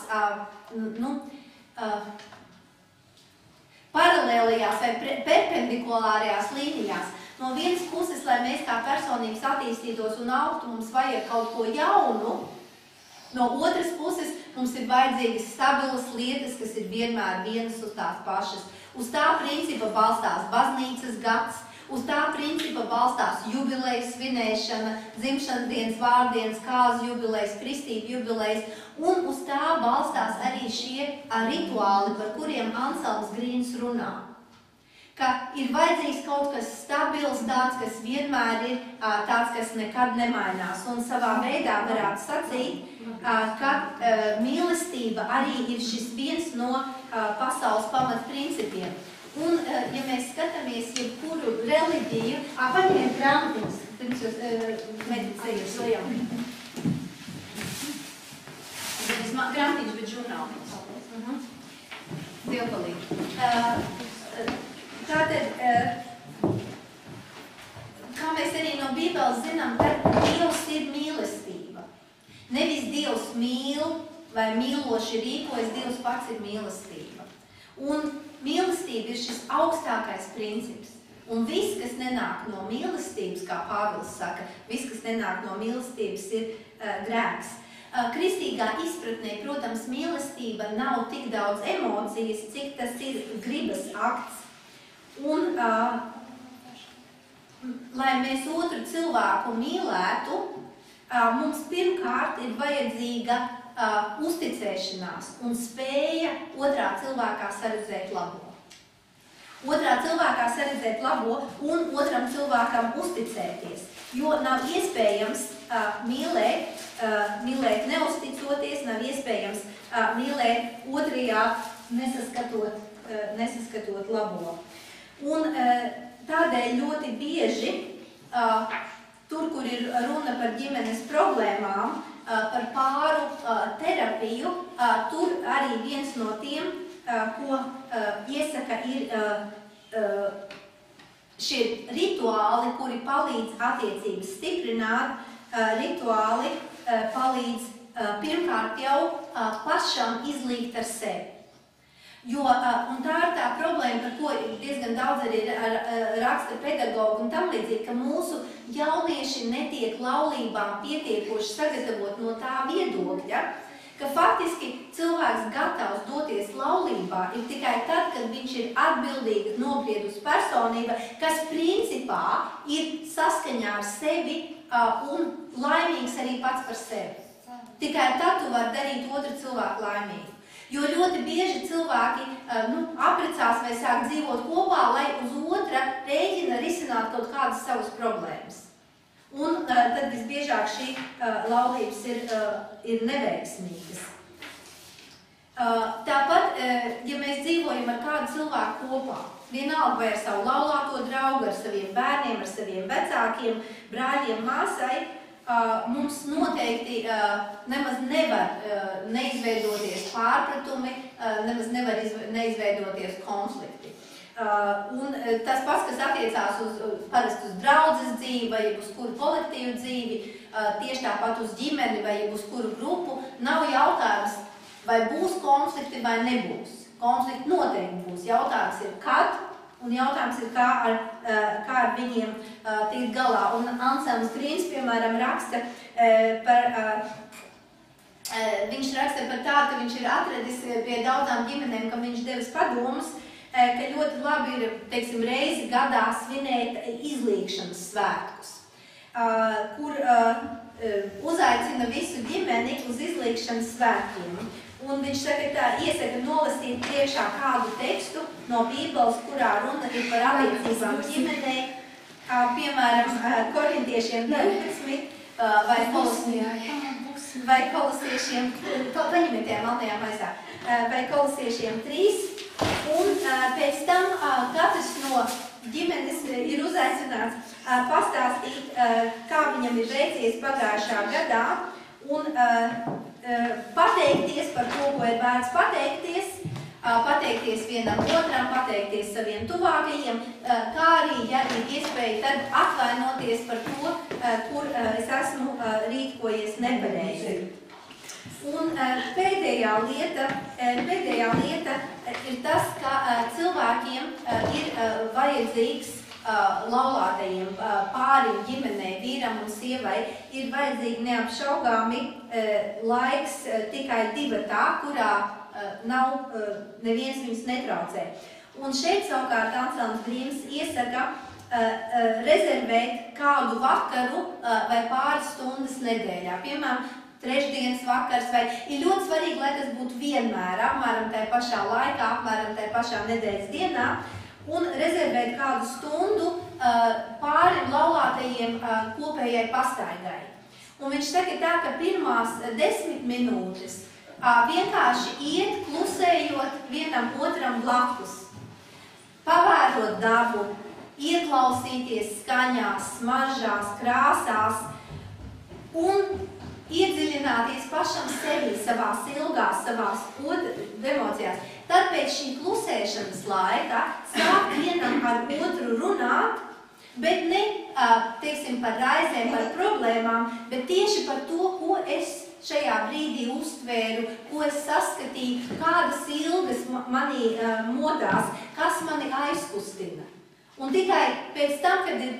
S1: paralēlajās vai perpendikulārajās līnijās. No vienas puses, lai mēs kā personības attīstītos un augtu, mums vajag kaut ko jaunu. No otras puses, mums ir vajadzīgas stabilas lietas, kas ir vienmēr vienas uz tās pašas. Uz tā principa balstās baznīcas gads, uz tā principa balstās jubilejas svinēšana, dzimšanas dienas, vārdienas, kāzu jubilejas, kristību jubilejas, un uz tā balstās arī šie rituāli, par kuriem Anselms Grīns runā. Ka ir vajadzīgs kaut kas stabils, tāds, kas vienmēr ir tāds, kas nekad nemainās. Un savā veidā varētu sacīt, ka mīlestība arī ir šis viens no pasaules pamatprincipiem. Un, ja mēs skatāmies jebkuru reliģiju, paņemiet grāmatiņas, pirms jūs medicējat lejām. Grāmatiņas, bet žurnāliņas. Dievpalīgi. Tātad, kā mēs arī no Bībeles zinām, tad Dievs ir mīlestība. Nevis Dievs mīl vai mīloši rīkojas, Dievs pats ir mīlestība. Un mīlestība ir šis augstākais princips. Un viss, kas nenāk no mīlestības, kā Pāvils saka, viss, kas nenāk no mīlestības, ir grēks. Kristīgā izpratnē, protams, mīlestība nav tik daudz emocijas, cik tas ir gribas akts. Un, lai mēs otru cilvēku mīlētu, mums pirmkārt ir vajadzīga uzticēšanās un spēja otrā cilvēkā saredzēt labo. Otrā cilvēkā saredzēt labo un otram cilvēkam uzticēties, jo nav iespējams mīlēt neusticoties, nav iespējams mīlēt otrajā nesaskatot labo. Un tādēļ ļoti bieži, tur, kur ir runa par ģimenes problēmām, par pāru terapiju, tur arī viens no tiem, ko iesaka, ir šie rituāli, kuri palīdz attiecības stiprināt, rituāli palīdz pirmkārt jau pašam izlīgt ar sevi. Un tā ir tā problēma, par ko diezgan daudz arī raksta pedagogi un tam līdzīgi, ka mūsu jaunieši netiek laulībām pietiekoši sagatavot no tā viedokļa, ka faktiski cilvēks gatavs doties laulībā ir tikai tad, kad viņš ir atbildīga, nobriedusi personība, kas principā ir saskaņā ar sevi un laimīgs arī pats par sevi. Tikai tad tu vari darīt otru cilvēku laimīgu. Jo ļoti bieži cilvēki apprecās vai sāk dzīvot kopā, lai uz otra rēķina risināt kaut kādas savas problēmas. Un tad visbiežāk šī laulības ir neveiksmīgas. Tāpat, ja mēs dzīvojam ar kādu cilvēku kopā, vienalga vai ar savu laulāto draugu, ar saviem bērniem, ar saviem vecākiem, brāļiem, māsai, mums noteikti nemaz nevar neizveidoties pārpratumi, nemaz nevar neizveidoties konflikti. Un tas pats, kas attiecās parasti uz draudzes dzīvi vai uz kuru kolektīvu dzīvi, tieši tāpat uz ģimeni vai uz kuru grupu, nav jautājums, vai būs konflikti vai nebūs. Konflikti noteikti būs. Jautājums ir kad, un jautājums ir kā ar viņiem tikt galā. Un Anselms Grīns, piemēram, raksta viņš raksta par tādu, ka viņš ir atradis pie daudzām ģimenēm, kam viņš devis padomus, ka ļoti labi ir, teiksim, reizi gadā svinēt izlīgšanas svētkus, kur uzaicina visu ģimeni uz izlīgšanas svētkiem. Un viņš iesaka nolasīt priekšā kādu tekstu no Bībeles, kurā runa ir par attiecībām ģimenei, piemēram, Korintiešiem 12 vai Kolosiešiem, paņemiet tajā maltajā maisā, vai Kolosiešiem 3, un pēc tam katrs no ģimenes ir uzaicināts pastāstīt, kā viņam ir veicies pagājušā gadā, un pateikties par to, ko ir vērts pateikties, pateikties vienam otram, pateikties saviem tuvākajiem, kā arī, ja ir iespēja, tad atvainoties par to, kur es esmu rīkojies nepareizi. Un pēdējā lieta ir tas, ka cilvēkiem ir vajadzīgs laulātajiem pārim, ģimenei, vīram un sievai, ir vajadzīgi neapšaubāmi laiks tikai divatā, kurā nav neviens viņus netraucē. Un šeit savukārt Anselms Grīns iesaka rezervēt kādu vakaru vai pāris stundas nedēļā. Piemēram, trešdienas vakars, vai ir ļoti svarīgi, lai tas būtu vienmēr, apmēram tajā pašā laikā, apmēram tajā pašā nedēļas dienā, un rezervēt kādu stundu pārim laulātajiem kopējai pastaigai. Un viņš saka tā, ka pirmās 10 minūtes vienkārši iet klusējot vienam otram blakus, pavērot dabu, ieklausīties skaņās, smaržās, krāsās un iedziļināties pašam sevi, savās ilgās, savās emocijās. Tad pēc šī klusēšanas laika sāk vienam ar otru runāt, bet ne, teiksim, par raizēm, par problēmām, bet tieši par to, ko es šajā brīdī uztvēru, ko es saskatīju, kādas ilgas manī modās, kas mani aizkustina. Un tikai pēc tam, kad ir,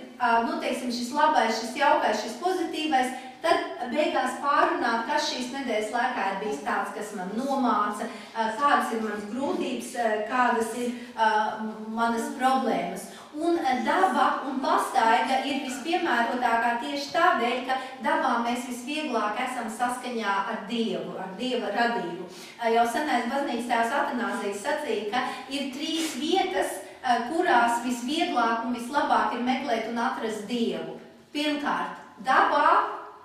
S1: teiksim, šis labais, šis jaukais, šis pozitīvais, tad beigās pārunāt, kas šīs nedēļas laikā ir bijis tāds, kas man nomāca, kādas ir manas grūtības, kādas ir manas problēmas. Un daba un pastaiga ir vispiemērotākā tieši tādēļ, ka dabā mēs visvieglāk esam saskaņā ar Dievu, ar Dieva radību. Jau senais baznīcas tēvs Atanāzijs sacīja, ka ir 3 vietas, kurās visvieglāk un vislabāk ir meklēt un atrast Dievu. Pirmkārt, dabā,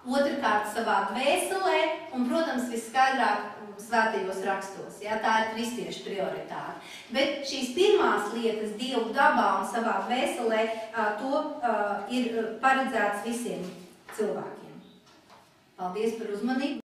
S1: otrkārt savā dvēselē un, protams, visskaidrāk svētajos rakstos. Ja? Tā ir kristiešu prioritāte. Bet šīs pirmās lietas, Dievu dabā un savā dvēselē, to ir paredzēts visiem cilvēkiem. Paldies par uzmanību!